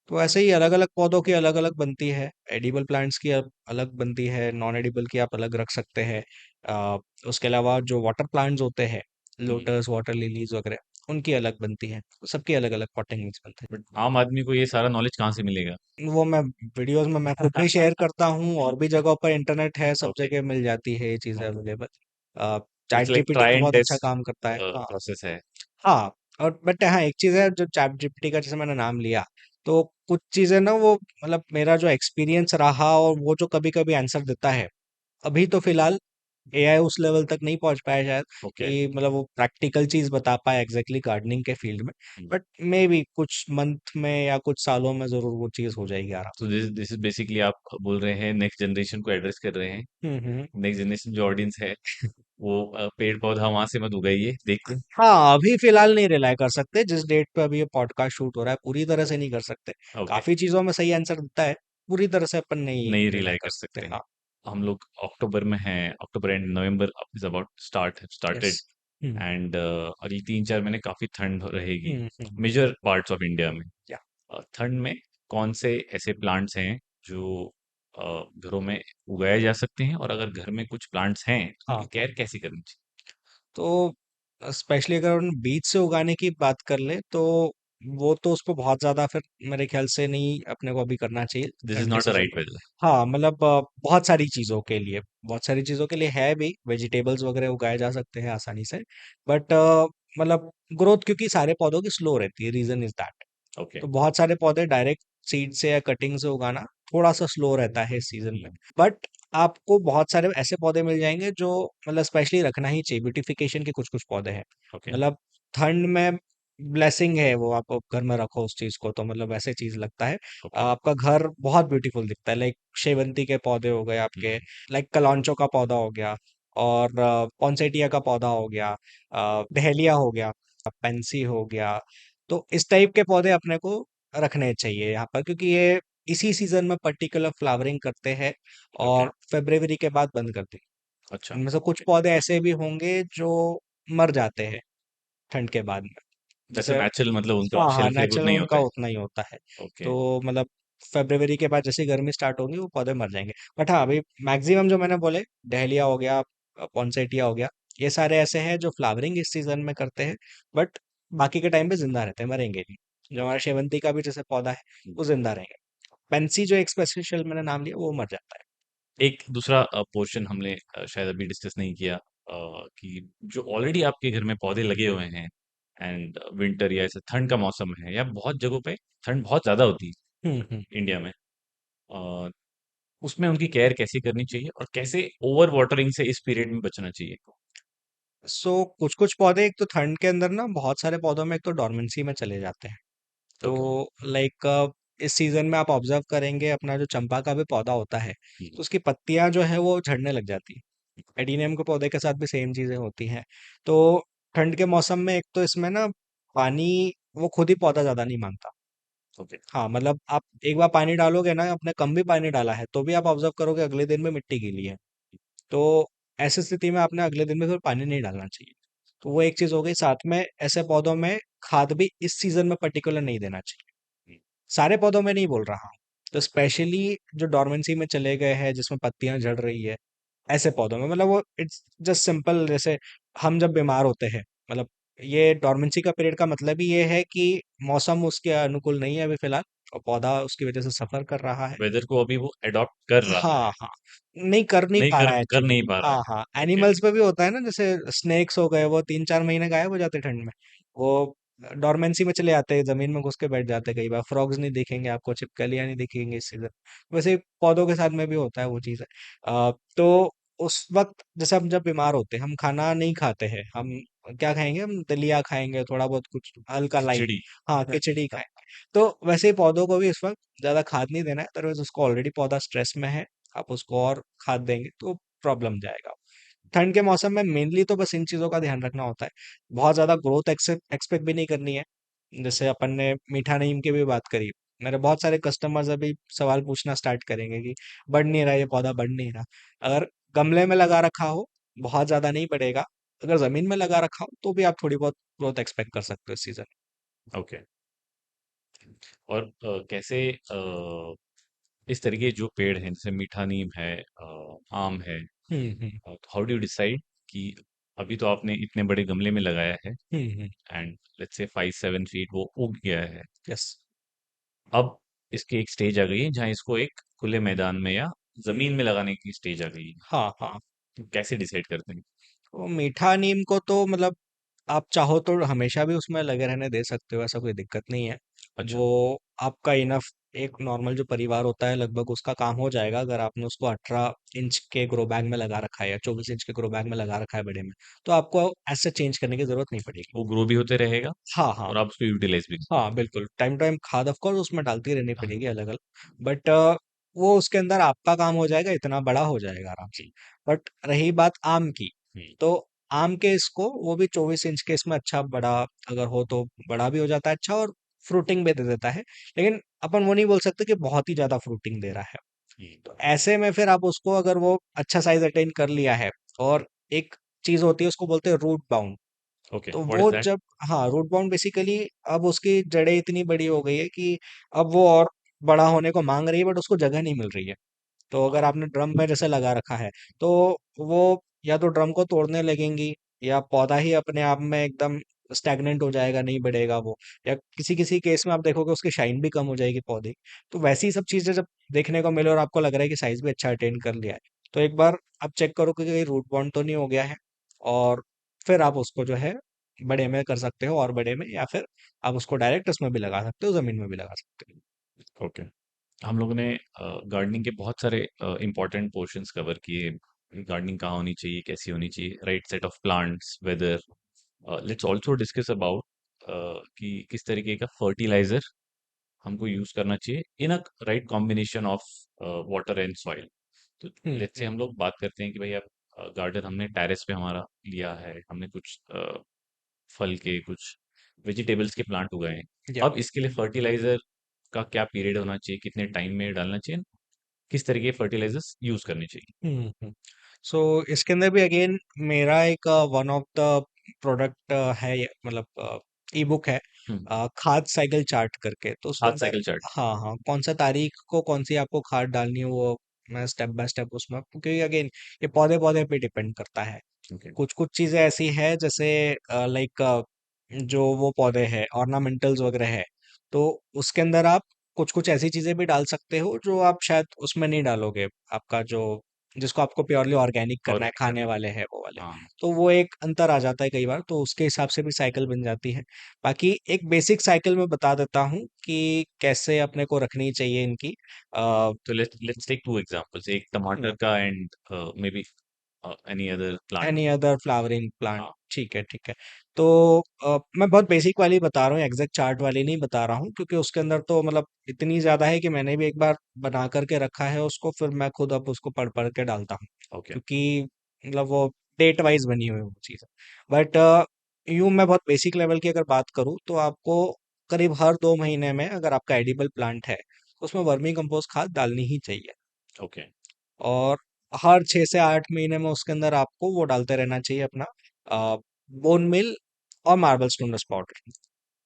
तो ऐसे ही अलग अलग पौधों की अलग अलग बनती है। एडिबल प्लांट्स की अलग बनती है, नॉन एडिबल की आप अलग रख सकते हैं। उसके अलावा जो वाटर प्लांट्स होते हैं, लोटस, वाटर लिलीज वगैरह, उनकी अलग बनती है। सबकी अलग अलग पॉटिंग मिक्स बनते बट आम आदमी को ये सारा नॉलेज कहाँ से मिलेगा? हैं। वो मैं वीडियोस में मैं खुद भी शेयर करता हूँ, और भी जगहों पर इंटरनेट है, सब ओके। जगह मिल जाती है ये चीज़ें okay. Available. It's chat like GPT try भी एंड बहुत अच्छा टेस्ट काम करता है, हाँ। प्रोसेस है। हाँ, और बट हाँ, एक चीज़ है जो चैट जीपीटी का जैसे मैंने नाम लिया, तो कुछ चीज़ें ना वो मतलब मेरा जो एक्सपीरियंस रहा और वो जो कभी-कभी आंसर देता है, अभी तो फिलहाल एआई उस लेवल तक नहीं पहुंच पाया शायद ओके। कि मतलब वो प्रैक्टिकल चीज़ बता पाए एग्जैक्टली गार्डनिंग के फील्ड में। बट मे बी कुछ मंथ में या कुछ सालों में ज़रूर वो चीज़ हो जाएगी आराम तो दिस दिस इज बेसिकली आप बोल रहे हैं नेक्स्ट जनरेशन को एड्रेस कर रहे हैं। से। नेक्स्ट जनरेशन जो ऑडियंस है वो पेड़ पौधा वहां से मत उगाइए देख के। हाँ, अभी फिलहाल नहीं रिलाय कर सकते, जिस डेट पे अभी ये पॉडकास्ट शूट हो रहा है पूरी तरह से नहीं कर सकते। ओके। काफ़ी चीज़ों में सही आंसर देता है, पूरी तरह से अपन नहीं नहीं रिलाय रिलाई कर कर सकते। सकते हैं। हाँ। हम लोग अक्टूबर में हैं, October and November is about yes. Started. Hmm and अगली 3-4 महीने काफी ठंड रहेगी हम्म। मेजर पार्ट्स ऑफ इंडिया में। या ठंड में कौन से ऐसे प्लांट्स हैं जो घरों में उगाए जा सकते हैं, और अगर घर में कुछ प्लांट्स हैं तो हाँ उनकी हाँ। केयर कैसी करनी चाहिए? तो स्पेशली अगर उन बीज से उगाने की बात कर ले तो वो तो उसको बहुत ज़्यादा फिर मेरे ख्याल से नहीं अपने को अभी करना चाहिए दिस इज ठंड के नॉट अ सीजन राइट में। वेदर। हाँ, मतलब बहुत सारी चीज़ों के लिए, बहुत सारी चीज़ों के लिए है भी, वेजिटेबल्स वगैरह उगाए जा सकते हैं आसानी से। बट मतलब ग्रोथ क्योंकि सारे पौधों की स्लो रहती है, रीजन इज दैट। ओके। तो बहुत सारे पौधे डायरेक्ट सीड से या कटिंग से उगाना थोड़ा सा स्लो रहता है इस सीजन में। बट आपको बहुत सारे ऐसे पौधे मिल जाएंगे जो मतलब स्पेशली रखना ही चाहिए, ब्यूटिफिकेशन के कुछ कुछ पौधे हैं। ओके। मतलब ठंड में ब्लेसिंग है वो, आप घर में रखो उस चीज को तो मतलब ऐसे चीज लगता है। ओके। आपका घर बहुत ब्यूटीफुल दिखता है। लाइक शेवंती के पौधे हो गए आपके, लाइक कलांचो का पौधा हो गया, और पॉन्सेटिया का पौधा हो गया, डहेलिया हो गया, पेंसी हो गया। तो इस टाइप के पौधे अपने को रखने चाहिए यहाँ पर, क्योंकि ये इसी सीजन में पर्टिकुलर फ्लावरिंग करते हैं ओके। और फरवरी के बाद बंद कर देंगे। अच्छा। उनमें से कुछ ओके। पौधे ऐसे भी होंगे जो मर जाते हैं ठंड के बाद में। जैसे जैसे नेचुरल, मतलब उनका हाँ हाँ, शेल्फ लाइफ नेचुरल उतना ही उनका होता है। उतना ही होता है। ओके। तो मतलब फरवरी के बाद जैसे गर्मी स्टार्ट होगी वो पौधे मर जाएंगे। बट हाँ, अभी मैक्सिमम जो मैंने बोले, डहलिया हो गया, पॉन्सेटिया हो गया, ये सारे ऐसे हैं जो फ्लावरिंग इस सीजन में करते हैं, बट बाकी के टाइम पे जिंदा रहते हैं, मरेंगे नहीं। जो हमारा शेवंती का भी जैसे पौधा है, वो जिंदा रहेंगे। पेंसी जो एक स्पेशल मैंने नाम लिया, वो मर जाता है। एक दूसरा पोर्शन हमने शायद अभी डिस्कस नहीं किया, कि जो ऑलरेडी आपके घर में पौधे लगे हुए हैं, एंड विंटर या ऐसे ठंड का मौसम है, या बहुत जगहों पे ठंड बहुत ज्यादा होती हम्म। है इंडिया में, अ, उसमें उनकी केयर कैसी करनी चाहिए, और कैसे ओवर वाटरिंग से इस पीरियड में बचना चाहिए? सो कुछ कुछ पौधे, एक तो ठंड के अंदर ना बहुत सारे पौधों में एक तो डोरमेंसी में चले जाते हैं। तो ओके। लाइक इस सीजन में आप ऑब्जर्व करेंगे, अपना जो चंपा का भी पौधा होता है, हम्म। तो उसकी पत्तियां जो है वो झड़ने लग जाती है। एडीनियम के पौधे के साथ भी सेम चीजें होती हैं। तो ठंड के मौसम में एक तो इसमें ना पानी, वो खुद ही पौधा ज्यादा नहीं मांगता। ओके। हाँ, मतलब आप एक बार पानी डालोगे ना, आपने कम भी पानी डाला है तो भी आप ऑब्जर्व करोगे अगले दिन में मिट्टी गीली है। तो ऐसी स्थिति में आपने अगले दिन में फिर पानी नहीं डालना चाहिए। तो वो एक चीज हो गई। साथ में ऐसे पौधों में खाद भी इस सीजन में पर्टिकुलर नहीं देना चाहिए। हम्म। सारे पौधों में नहीं बोल रहा हूँ। तो स्पेशली जो डोरमेंसी में चले गए हैं, जिसमें पत्तियां झड़ रही है, ऐसे पौधों में, मतलब वो इट्स जस्ट सिंपल। जैसे हम जब बीमार होते हैं, मतलब ये डोरमेंसी का पीरियड का मतलब ही ये है कि मौसम उसके अनुकूल नहीं है अभी फिलहाल, और पौधा उसकी वजह से सफर कर रहा है। वेदर को अभी वो अडॉप्ट कर रहा है, हाँ हाँ, नहीं कर नहीं नहीं पा कर रहा है कर एक्चुअली। नहीं पा रहा हाँ है। हाँ, ओके। एनिमल्स पे भी होता है ना, जैसे स्नेक्स हो गए, वो 3-4 महीने गायब हो जाते हैं ठंड में। वो डोरमेंसी में चले जाते हैं, जमीन में घुस के बैठ जाते हैं। कई बार फ्रॉग्स नहीं दिखेंगे आपको, छिपकलियां नहीं दिखेंगी इस सीजन। वैसे ही पौधों के साथ में भी होता है वो चीज़ है। तो उस वक्त जैसे हम जब बीमार होते हैं, हम खाना नहीं खाते हैं, हम क्या खाएंगे, हम दलिया खाएंगे, थोड़ा बहुत कुछ हल्का लाइट। खिचड़ी। हाँ, खिचड़ी खाएंगे। तो वैसे ही पौधों को भी इस वक्त ज्यादा खाद नहीं देना है, अदरवाइज उसको ऑलरेडी पौधा स्ट्रेस में है, आप उसको और खाद देंगे तो प्रॉब्लम जाएगा। ठंड के मौसम में मेनली तो बस इन चीज़ों का ध्यान रखना होता है। बहुत ज़्यादा ग्रोथ एक्सपेक्ट भी नहीं करनी है। जैसे अपन ने मीठा नीम की भी बात करी, मेरे बहुत सारे कस्टमर्स अभी सवाल पूछना स्टार्ट करेंगे कि बढ़ नहीं रहा, ये पौधा बढ़ नहीं रहा। अगर गमले में लगा रखा हो, बहुत ज़्यादा नहीं बढ़ेगा। अगर ज़मीन में लगा रखा हो तो भी आप थोड़ी बहुत ग्रोथ एक्सपेक्ट कर सकते हो इस सीजन। ओके। और कैसे इस तरीके जो पेड़ हैं, जैसे मीठा नीम है, आम है, हम्म। हाउ डू यू डिसाइड कि अभी तो आपने इतने बड़े गमले में लगाया है, हम्म। एंड लेट्स से 5-7 फीट वो उग गया है, यस। अब इसकी एक स्टेज आ गई है जहाँ इसको एक खुले मैदान में या जमीन में लगाने की स्टेज आ गई है, हाँ हाँ। तो कैसे डिसाइड करते हैं? वो मीठा नीम को तो मतलब आप चाहो तो हमेशा भी उसमें लगे रहने दे सकते हो, ऐसा कोई दिक्कत नहीं है। अच्छा। वो आपका इनफ, एक नॉर्मल जो परिवार होता है लगभग उसका काम हो जाएगा, अगर आपने उसको 18 इंच के ग्रो बैग में लगा रखा है या 24 इंच के ग्रो बैग में लगा रखा है बड़े में, तो आपको ऐसे चेंज करने की जरूरत नहीं पड़ेगी। वो ग्रो भी होते रहेगा, हाँ हाँ। और आप उसको यूटिलाइज भी कर हाँ, सकते हैं। बिल्कुल टाइम टाइम खाद ऑफ कोर्स उसमें डालती रहनी हाँ। पड़ेगी अलग अलग। बट वो उसके अंदर आपका काम हो जाएगा, इतना बड़ा हो जाएगा आराम से। जी। बट रही बात आम की, हम्म। तो आम के इसको वो भी 24 इंच के इसमें अच्छा बड़ा अगर हो तो बड़ा भी हो जाता है अच्छा, और फ्रूटिंग भी दे देता है। लेकिन अपन वो नहीं बोल सकते कि बहुत ही ज्यादा फ्रूटिंग दे रहा है। हम्म। तो ऐसे में फिर आप उसको, अगर वो अच्छा साइज अटेन कर लिया है, और एक चीज होती है उसको बोलते हैं रूट बाउंड। ओके, तो व्हाट इज वो दैट? जब, हाँ, रूट बाउंड बेसिकली अब उसकी जड़ें इतनी बड़ी हो गई है कि अब वो और बड़ा होने को मांग रही है, बट उसको जगह नहीं मिल रही है। तो अगर आपने ड्रम में जैसे लगा रखा है, तो वो या तो ड्रम को तोड़ने लगेंगी, या पौधा ही अपने आप में एकदम स्टैग्नेंट हो जाएगा, नहीं बढ़ेगा वो। या किसी किसी केस में आप देखोगे उसकी शाइन भी कम हो जाएगी पौधे की। तो वैसी सब चीजें जब देखने को मिले और आपको लग रहा है कि साइज भी अच्छा अटेन कर लिया है, तो एक बार आप चेक करो कि कहीं रूट बॉन्ड तो नहीं हो गया है। और फिर आप उसको जो है बड़े में कर सकते हो, और बड़े में, या फिर आप उसको डायरेक्ट उसमें भी लगा सकते हो, जमीन में भी लगा सकते हो। ओके। हम लोगों ने गार्डनिंग के बहुत सारे इंपॉर्टेंट पोर्शंस कवर किए, गार्डनिंग कहाँ होनी चाहिए, कैसी होनी चाहिए, right set of plants, weather. Let's also discuss about कि किस तरीके का फर्टिलाइजर हमको यूज करना चाहिए in a right combination of water and soil. तो लेट्स से हम्म। हम लोग बात करते हैं कि भाई अब गार्डन हमने टेरेस पे हमारा लिया है, हमने कुछ फल के, कुछ वेजिटेबल्स के प्लांट उगाए हैं, या अब इसके लिए फर्टिलाइजर का क्या पीरियड होना चाहिए, कितने टाइम में डालना चाहिए, किस तरह के फर्टिलाइजर्स यूज करने चाहिए? हम्म। सो इसके अंदर भी अगेन मेरा एक वन ऑफ द प्रोडक्ट है मतलब ई बुक है, हम्म। खाद साइकिल चार्ट करके। तो उसके हाथ अंदर साइकिल चार्ट। हाँ हाँ, कौन सा तारीख को कौन सी आपको खाद डालनी है वो मैं स्टेप बाय स्टेप उसमें, क्योंकि अगेन ये पौधे पौधे पे डिपेंड करता है। ओके। कुछ कुछ चीजें ऐसी है जैसे लाइक जो वो पौधे हैं ऑर्नामेंटल्स वगैरह है, तो उसके अंदर आप कुछ कुछ ऐसी चीजें भी डाल सकते हो जो आप शायद उसमें नहीं डालोगे। आपका जो जिसको आपको प्योरली ऑर्गेनिक करना है, ऑर्गेनिक खाने करना। वाले हैं वो वाले, हाँ। तो वो एक अंतर आ जाता है कई बार, तो उसके हिसाब से भी साइकिल बन जाती है। बाकी एक बेसिक साइकिल में बता देता हूँ कि कैसे अपने को रखनी चाहिए इनकी। आ, तो लेट्स टेक टू एग्जांपल्स, एक टमाटर का and may be any other plant. Any other flowering plant, हाँ। ठीक है ठीक है। तो मैं बहुत बेसिक वाली बता रहा हूँ, एग्जैक्ट चार्ट वाली नहीं बता रहा हूँ, क्योंकि उसके अंदर तो मतलब इतनी ज्यादा है कि मैंने भी एक बार बना करके रखा है उसको, फिर मैं खुद अब उसको पढ़ पढ़ के डालता हूँ, ओके। क्योंकि मतलब वो डेट वाइज बनी हुई वो चीज़ है। बट यूं मैं बहुत बेसिक लेवल की अगर बात करूँ तो आपको करीब हर 2 महीने में अगर आपका एडिबल प्लांट है तो उसमें वर्मी कंपोस्ट खाद डालनी ही चाहिए। ओके। और हर 6 से 8 महीने में उसके अंदर आपको वो डालते रहना चाहिए अपना बोन मिल और marble stones powder.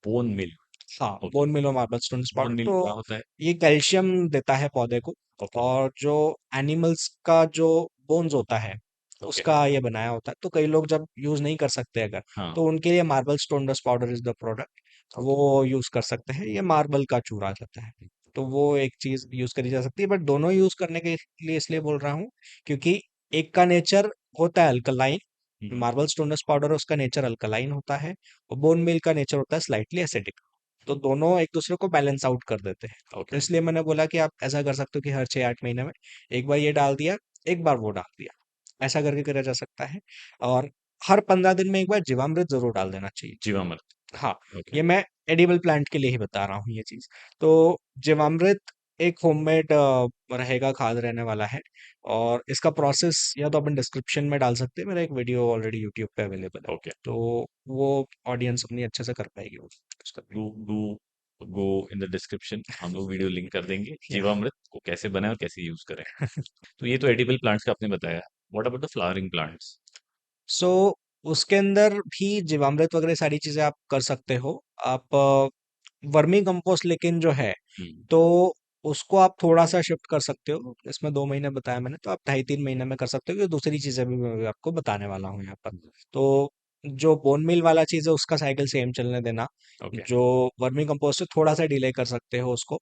Bone meal. हाँ, ओके। बोन मिल और मार्बल स्टोनस बोन पाउडर मिल तो क्या होता है? ये कैल्शियम देता है पौधे को। ओके। और जो एनिमल्स का जो बोन्स होता है ओके। उसका ये बनाया होता है, तो कई लोग जब यूज नहीं कर सकते अगर, हाँ। तो उनके लिए marble stones powder is the product, okay. वो यूज कर सकते हैं। ये मार्बल का चूरा जाता है, तो वो एक चीज यूज करी जा सकती है। बट दोनों यूज करने के लिए इसलिए बोल रहा हूँ क्योंकि एक का नेचर होता है अल्कलाइन, हम्म। मार्बल स्टोनस पाउडर उसका नेचर अल्कलाइन होता है, और बोन मिल का नेचर होता है स्लाइटली एसिडिक। तो दोनों एक दूसरे को बैलेंस आउट कर देते हैं। तो ओके। इसलिए मैंने बोला कि आप ऐसा कर सकते हो कि हर 6 8 महीने में एक बार ये डाल दिया, एक बार वो डाल दिया, ऐसा करके करा जा सकता है। और हर 15 दिन में एक बार जीवामृत जरूर डाल देना चाहिए। जीवामृत। हाँ, ओके। ये मैं एडिबल प्लांट के लिए ही बता रहा हूँ ये चीज। तो जीवामृत एक होममेड रहेगा, खाद रहने वाला है। और इसका प्रोसेस या तो अपन डिस्क्रिप्शन में डाल सकते हैं, मेरा एक वीडियो ऑलरेडी यूट्यूब पे अवेलेबल है, ओके। तो वो ऑडियंस अपनी अच्छे से कर पाएगी वो उसका do do go in the description, हम लोग वीडियो लिंक कर देंगे या जीवामृत को कैसे बनाएं और कैसे यूज करें। तो ये तो एडिबल प्लांट्स का आपने बताया। What about the flowering plants? So उसके अंदर भी जीवामृत वगैरह सारी चीजें आप कर सकते हो। आप वर्मी कंपोस्ट लेकिन जो है, हम्म। तो उसको आप थोड़ा सा शिफ्ट कर सकते हो। इसमें 2 महीने बताया मैंने, तो आप 2.5 3 महीने में कर सकते हो, क्योंकि दूसरी चीजें भी मैं आपको बताने वाला हूँ यहाँ पर। तो जो बोन मिल वाला चीज है उसका साइकिल सेम चलने देना। ओके। जो वर्मी कंपोस्ट है थोड़ा सा डिले कर सकते हो उसको।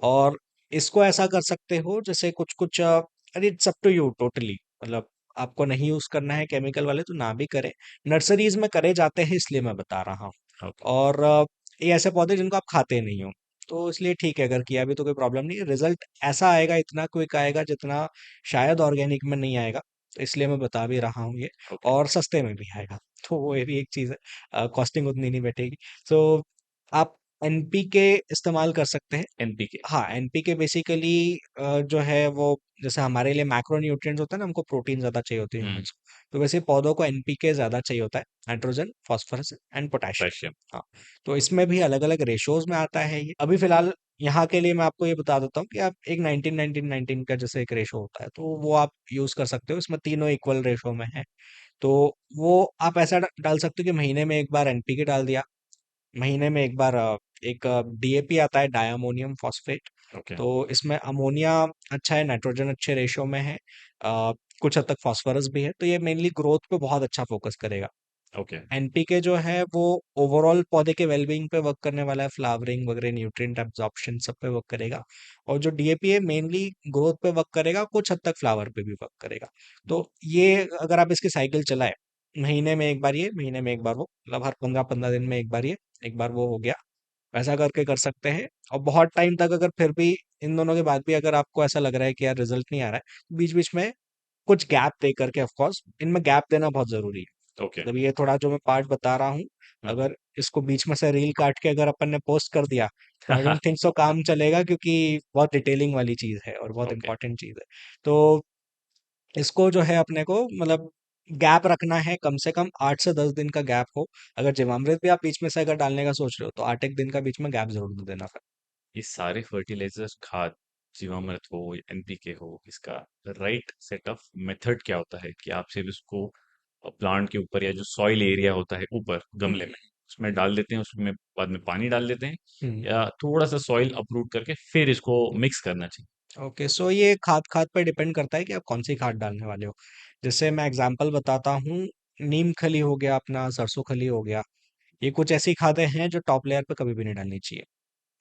और इसको ऐसा कर सकते हो जैसे कुछ कुछ अरे it's up to you totally, मतलब आपको नहीं यूज करना है केमिकल वाले तो ना भी करें। नर्सरीज में करे जाते हैं इसलिए मैं बता रहा हूँ। ओके। और ये ऐसे पौधे जिनको आप खाते नहीं हो, तो इसलिए ठीक है, अगर किया भी तो कोई प्रॉब्लम नहीं है। रिजल्ट ऐसा आएगा, इतना क्विक आएगा जितना शायद ऑर्गेनिक में नहीं आएगा, तो इसलिए मैं बता भी रहा हूँ ये। ओके। और सस्ते में भी आएगा, तो वो ये भी एक चीज़ है, कॉस्टिंग उतनी नहीं बैठेगी। तो आप एनपीके इस्तेमाल कर सकते हैं। एनपीके। हाँ, एनपीके बेसिकली जो है वो जैसे हमारे लिए मैक्रो न्यूट्रिएंट्स होता है ना, हमको प्रोटीन ज्यादा चाहिए होती है हम्म। ह्यूमंस को, तो वैसे पौधों को एनपीके ज्यादा चाहिए होता है, nitrogen phosphorus and potassium. Potassium. हाँ, तो इसमें भी अलग अलग रेशोज में आता है ये। अभी फिलहाल यहाँ के लिए मैं आपको ये बता देता हूँ कि आप एक 19 19 19 का जैसे एक रेशो होता है, तो वो आप यूज कर सकते हो। इसमें तीनों इक्वल रेशो में है, तो वो आप ऐसा डाल सकते हो कि महीने में एक बार एनपीके डाल दिया, महीने में एक बार एक डीएपी आता है, डायमोनियम फॉस्फेट। ओके। तो इसमें अमोनिया अच्छा है, नाइट्रोजन अच्छे रेशियो में है, कुछ हद तक फास्फोरस भी है, तो ये मेनली ग्रोथ पे बहुत अच्छा फोकस करेगा। ओके। एनपीके जो है वो ओवरऑल पौधे के वेलबींग पे वर्क करने वाला है, फ्लावरिंग वगैरह न्यूट्रिएंट एब्जॉर्प्शन सब पे वर्क करेगा। और जो डीएपी है मेनली ग्रोथ पे वर्क करेगा, कुछ हद तक फ्लावर पे भी वर्क करेगा। तो ये अगर आप इसकी साइकिल चलाए, महीने में एक बार ये, महीने में एक बार वो, मतलब हर 15 15 दिन में एक बार ये, एक बार वो हो गया, वैसा करके कर सकते हैं। और बहुत टाइम तक अगर फिर भी इन दोनों के बाद भी अगर आपको ऐसा लग रहा है कि यार रिजल्ट नहीं आ रहा है, बीच बीच में कुछ गैप दे करके, ऑफ कोर्स इनमें गैप देना बहुत जरूरी है। ओके। मतलब ये थोड़ा जो मैं पार्ट बता रहा हूँ, अगर इसको बीच में से रील काट के अगर अपन ने पोस्ट कर दिया, तो आई डोंट थिंक सो काम चलेगा, क्योंकि बहुत डिटेलिंग वाली चीज है और बहुत ओके। इंपॉर्टेंट चीज है। तो इसको जो है अपने को मतलब गैप रखना है, कम से कम 8 से 10 दिन का गैप हो। अगर जीवामृत भी आप बीच में से अगर डालने का सोच रहे हो तो 8 एक दिन का बीच में गैप जरूर दे देना। ये सारे फर्टिलाइजर खाद, जीवामृत हो या एनपीके हो, इसका राइट सेट ऑफ मेथड क्या होता है कि आप सिर्फ इसको प्लांट के ऊपर या जो सॉइल एरिया होता है ऊपर गमले हम्म में उसमें डाल देते हैं, उसमें बाद में पानी डाल देते हैं, हम्म या थोड़ा सा सॉइल अपरूट करके फिर इसको मिक्स करना चाहिए? ओके, सो ये खाद खाद पर डिपेंड करता है कि आप कौन सी खाद डालने वाले हो। जैसे मैं एग्जांपल बताता हूँ, नीम खली हो गया, अपना सरसों खली हो गया, ये कुछ ऐसी खादें हैं जो टॉप लेयर पे कभी भी नहीं डालनी चाहिए।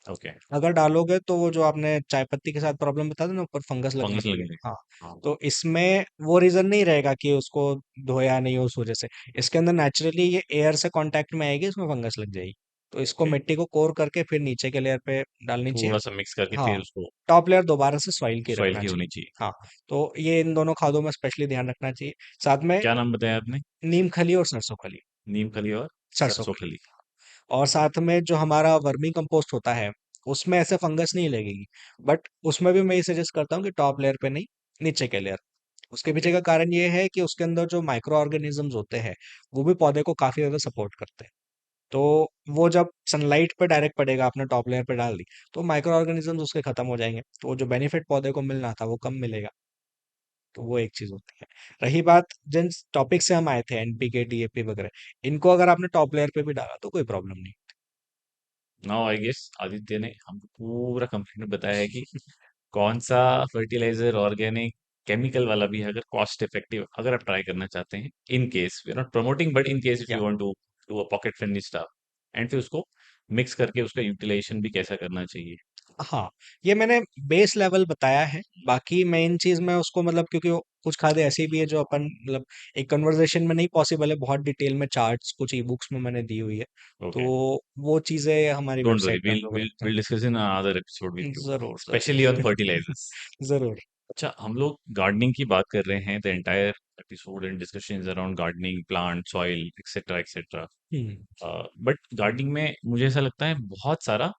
ओके। अगर डालोगे तो वो जो आपने चाय पत्ती के साथ प्रॉब्लम बताया था ना, ऊपर फंगस लगने फंगस के लिए, लगने हाँ, हाँ। तो इसमें वो रीजन नहीं रहेगा कि उसको धोया नहीं हो उस वजह से। इसके अंदर नेचुरली ये एयर से कांटेक्ट में आएगी, इसमें फंगस लग जाएगी। तो इसको ओके, मिट्टी को कोर करके फिर नीचे के लेयर पे डालनी चाहिए। थोड़ा सा मिक्स करके हाँ, फिर उसको टॉप लेयर दोबारा से सॉइल की सॉइल रखना की चाहिए। होनी चाहिए। हाँ, तो ये इन दोनों खादों में स्पेशली ध्यान रखना चाहिए। साथ में क्या नाम बताया आपने? नीम खली और सरसों खली। नीम खली और सरसों सरसों खली। खली। और साथ में जो हमारा वर्मी कंपोस्ट होता है, उसमें ऐसे फंगस नहीं लगेगी। बट उसमें भी मैं ये सजेस्ट करता हूँ कि टॉप लेयर पे नहीं, नीचे के लेयर। उसके ओके। पीछे का कारण ये है कि उसके अंदर जो माइक्रो ऑर्गेनिजम्स होते हैं, वो भी पौधे को काफी ज्यादा सपोर्ट करते हैं। तो वो जब सनलाइट पे डायरेक्ट पड़ेगा, आपने टॉप लेयर पे डाल दी, तो माइक्रो ऑर्गेनिजम्स उसके खत्म हो जाएंगे, तो वो जो बेनिफिट पौधे को मिलना था वो कम मिलेगा। तो वो एक चीज होती है। रही बात जिन टॉपिक से हम आए थे, एनपीके, डीएपी वगैरह, इनको अगर आपने टॉप लेयर पे भी डाला तो कोई प्रॉब्लम नहीं। नाउ आई गेस आदित्य ने हमको पूरा कंप्लीट में बताया है कि कौन सा फर्टिलाइजर ऑर्गेनिक केमिकल वाला भी है, अगर कॉस्ट इफेक्टिव अगर आप ट्राई करना चाहते हैं, in case we are not promoting but in case if या you want to do a pocket friendly stuff, and फिर उसको मिक्स करके उसका यूटिलाइजेशन भी कैसा करना चाहिए। हाँ, ये मैंने बेस लेवल बताया है। बाकी मेन चीज मैं उसको मतलब, क्योंकि कुछ खाते ऐसी भी है जो अपन मतलब एक कन्वर्सेशन में नहीं पॉसिबल है, बहुत डिटेल में चार्ट्स कुछ ई बुक्स में मैंने दी हुई है। तो ओके, वो चीजें हमारी डोंट वरी, वेबसाइट पे विल आप लोग विल रखते will discuss in another episode हैं। विद यू, जरूर स्पेशली ऑन जरूर। फर्टिलाइजर्स। जरूर। अच्छा, हम लोग गार्डनिंग की बात कर रहे हैं, the entire episode and discussion around gardening, plant, soil, etcetera etcetera. Hmm but gardening में मुझे ऐसा लगता है बहुत सारा,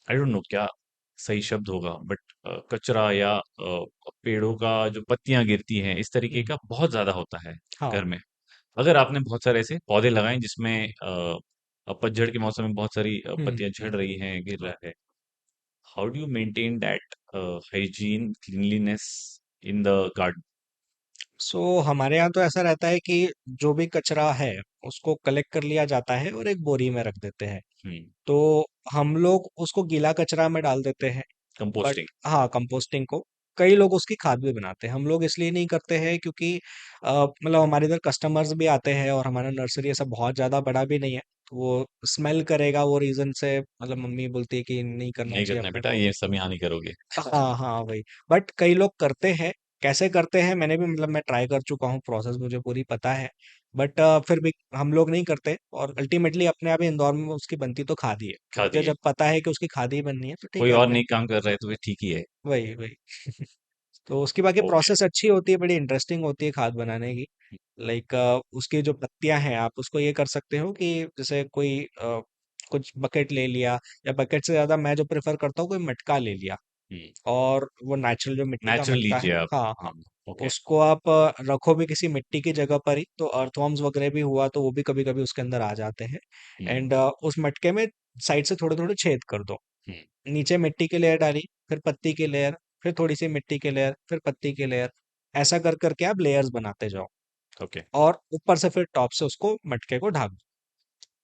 आई डोंट नो क्या सही शब्द होगा, बट कचरा या पेड़ों का जो पत्तियां गिरती हैं इस तरीके हम्म, का बहुत ज्यादा होता है हाँ। घर में। अगर आपने बहुत सारे ऐसे पौधे लगाए जिसमें पतझड़ के मौसम में बहुत सारी पत्तियां झड़ रही हैं, गिर रहा है, how do you maintain that hygiene cleanliness in the garden? So हमारे यहाँ तो ऐसा रहता है कि जो भी कचरा है उसको कलेक्ट कर लिया जाता है और एक बोरी में रख देते हैं। हम्म। तो हम लोग उसको गीला कचरा में डाल देते हैं। But composting. हाँ, कंपोस्टिंग को कई लोग उसकी खाद भी बनाते हैं। हम लोग इसलिए नहीं करते हैं क्योंकि मतलब हमारे इधर कस्टमर्स भी आते हैं और हमारा नर्सरी ऐसा बहुत ज़्यादा बड़ा भी नहीं है, तो वो स्मेल करेगा, वो रीज़न से मतलब मम्मी बोलती है कि नहीं करना नहीं चाहिए करना है अपने बेटा, को। ये सब यहाँ नहीं करोगे। हाँ हाँ वही। बट कई लोग करते हैं। कैसे करते हैं मैंने भी मतलब मैं ट्राई कर चुका हूँ, प्रोसेस मुझे पूरी पता है। बट फिर भी हम लोग नहीं करते, और अल्टीमेटली अपने आप ही इंदौर में उसकी बनती तो खादी है, तो खा मुझे दिए। जब पता है कि उसकी खादी बननी है तो ठीक कोई है और अपने। नहीं काम कर रहा है तो फिर ठीक ही है। वही वही। तो उसकी बाकी ओके। प्रोसेस अच्छी होती है, बड़ी इंटरेस्टिंग होती है खाद बनाने की। लाइक उसकी जो पत्तियां हैं, आप उसको ये कर सकते हो कि जैसे कोई कुछ बकेट ले लिया, या बकेट से ज्यादा मैं जो प्रेफर करता हूँ कोई मटका ले लिया, और वो नेचुरल जो मिट्टी का नेचुरल मटका है, लीजिए आप। हाँ हाँ, ओके। उसको आप रखो भी किसी मिट्टी की जगह पर ही, तो अर्थवर्म्स वगैरह भी हुआ तो वो भी कभी कभी उसके अंदर आ जाते हैं। हम्म। एंड उस मटके में साइड से थोड़े थोड़े छेद कर दो। हम्म। नीचे मिट्टी की लेयर डाली, फिर पत्ती की लेयर, फिर थोड़ी सी मिट्टी की लेयर, फिर पत्ती की लेयर, ऐसा कर करके आप लेयर्स बनाते जाओ। ओके। और ऊपर से फिर टॉप से उसको मटके को ढक दो।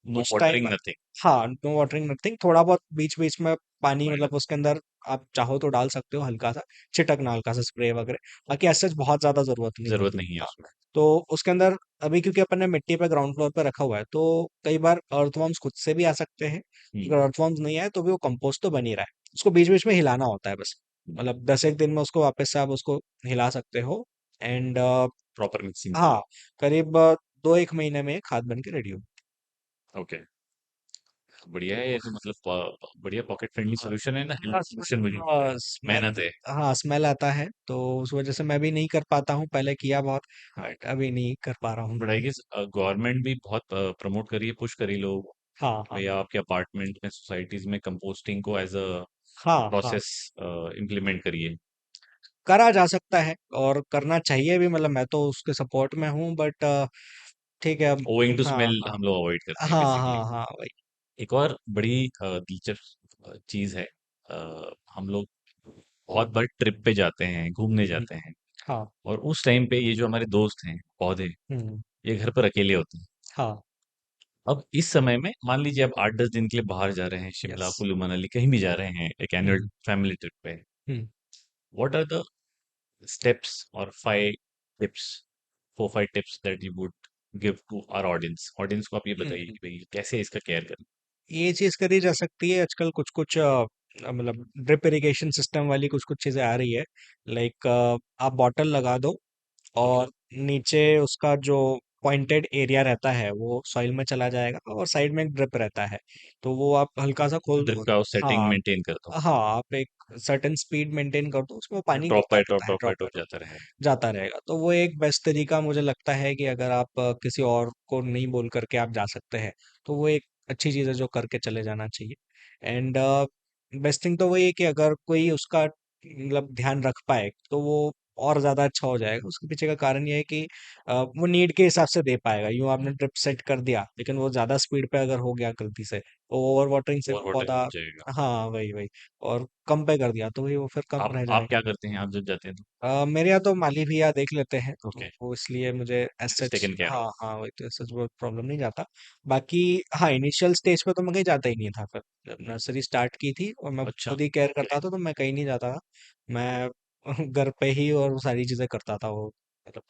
नो कुछ टाइम वाटरिंग बाद, नथिंग। हाँ, नो वाटरिंग नथिंग, थोड़ा बहुत बीच बीच में पानी मतलब उसके अंदर आप चाहो तो डाल सकते हो, हल्का सा छिटकना, हल्का सा स्प्रे वगैरह। बाकी ऐसे बहुत ज्यादा जरूरत नहीं जरूरत होती। नहीं है हाँ, उसमें। तो उसके अंदर अभी क्योंकि अपन ने मिट्टी पे ग्राउंड फ्लोर पे रखा हुआ है, तो कई बार अर्थवर्म्स खुद से भी आ सकते हैं। अगर हम्म। अर्थवर्म्स नहीं आए तो भी वो कंपोस्ट तो बन ही रहा है, उसको बीच बीच में हिलाना होता है बस। मतलब 10 एक दिन में उसको वापस से आप उसको हिला सकते हो। एंड प्रॉपर मिक्सिंग के हाँ, लिए। करीब 2 एक महीने में ये खाद बन के रेडी हो। ओके, बढ़िया है ये तो, मतलब बढ़िया पॉकेट फ्रेंडली सोल्यूशन है ना, हेल्थ सोल्यूशन मुझे लगता है। स्मेल, मेहनत है। हाँ स्मेल आता है, तो उस वजह से मैं भी नहीं कर पाता हूँ, पहले किया बहुत, बट अभी नहीं कर पा रहा हूँ। बट आई गेस गवर्नमेंट भी बहुत प्रमोट करी है, पुश करी लोग, हाँ हाँ भैया आपके अपार्टमेंट में, सोसाइटीज में कंपोस्टिंग को एज अ हाँ हाँ, प्रोसेस इम्प्लीमेंट करिए। करा जा सकता है और करना चाहिए भी, मतलब मैं तो उसके सपोर्ट में हूँ, बट ठीक है अब। ओइंग टू हाँ स्मेल हाँ हम लोग अवॉइड करते हैं हाँ बेसिकली। हाँ हाँ वही। एक और बड़ी दिलचस्प चीज़ है। हम लोग बहुत बार ट्रिप पे जाते हैं, घूमने हम्म, जाते हैं, हाँ। और उस टाइम पे ये जो हमारे दोस्त हैं, पौधे, हम्म, ये घर पर अकेले होते हैं। हाँ। अब इस समय में मान लीजिए आप 8-10 दिन के लिए बाहर जा रहे हैं, शिमला, यस। कुल्लू मनाली कहीं भी जा रहे हैं एक एनुअल हम्म, फैमिली ट्रिप पे। Hmm, what are the steps और 5 tips, 4-5 tips that you would give to our audience? Audience को आप ये बताइए हम्म। कि भाई कैसे इसका केयर करें? ये चीज करी जा सकती है आजकल, कुछ कुछ मतलब ड्रिप इरिगेशन सिस्टम वाली कुछ कुछ चीजें आ रही है। लाइक आप बॉटल लगा दो, ओके, और नीचे उसका जो पॉइंटेड एरिया रहता है वो सॉइल में चला जाएगा, और साइड में एक ड्रिप रहता है। तो वो आप हल्का सा खोल ड्रिप दो। का सेटिंग हाँ। मेंटेन कर दो, हाँ, आप एक सर्टेन स्पीड मेंटेन कर दो, उसमें पानी ड्रॉप गिरता बाय ड्रॉप रहता है, drop by drop by drop drop जाता रहेगा। जाता रहेगा। तो वो एक बेस्ट तरीका मुझे लगता है कि अगर आप किसी और को नहीं बोल करके आप जा सकते हैं, तो वो एक अच्छी चीज़ है जो करके चले जाना चाहिए। एंड बेस्ट थिंग तो वही है कि अगर कोई उसका मतलब ध्यान रख पाए तो वो और ज़्यादा अच्छा हो जाएगा। उसके पीछे का कारण ये है कि वो नीड के हिसाब से दे पाएगा। यूँ आपने ड्रिप सेट कर दिया, लेकिन वो ज़्यादा स्पीड पे अगर हो गया गलती से, तो ओवर वाटरिंग से ओवर वो वाटरिंग पौधा, हो जाएगा। हाँ वही वही, और कम पे कर दिया तो वही वो फिर कम रह आप क्या जाएगा। करते हैं आप जब जाते हैं तो? मेरे यहाँ तो माली भैया देख लेते हैं, तो ओके, वो इसलिए मुझे as it's such, taken care हाँ ऑफ। हाँ वही, तो सच बहुत प्रॉब्लम नहीं जाता। बाकी हाँ, इनिशियल स्टेज पे तो मैं कहीं जाता ही नहीं था। फिर जब नर्सरी स्टार्ट की थी और मैं अच्छा, खुद ही केयर करता था, तो मैं कहीं नहीं जाता था। मैं घर पे ही और वो सारी चीजें करता था वो, मतलब।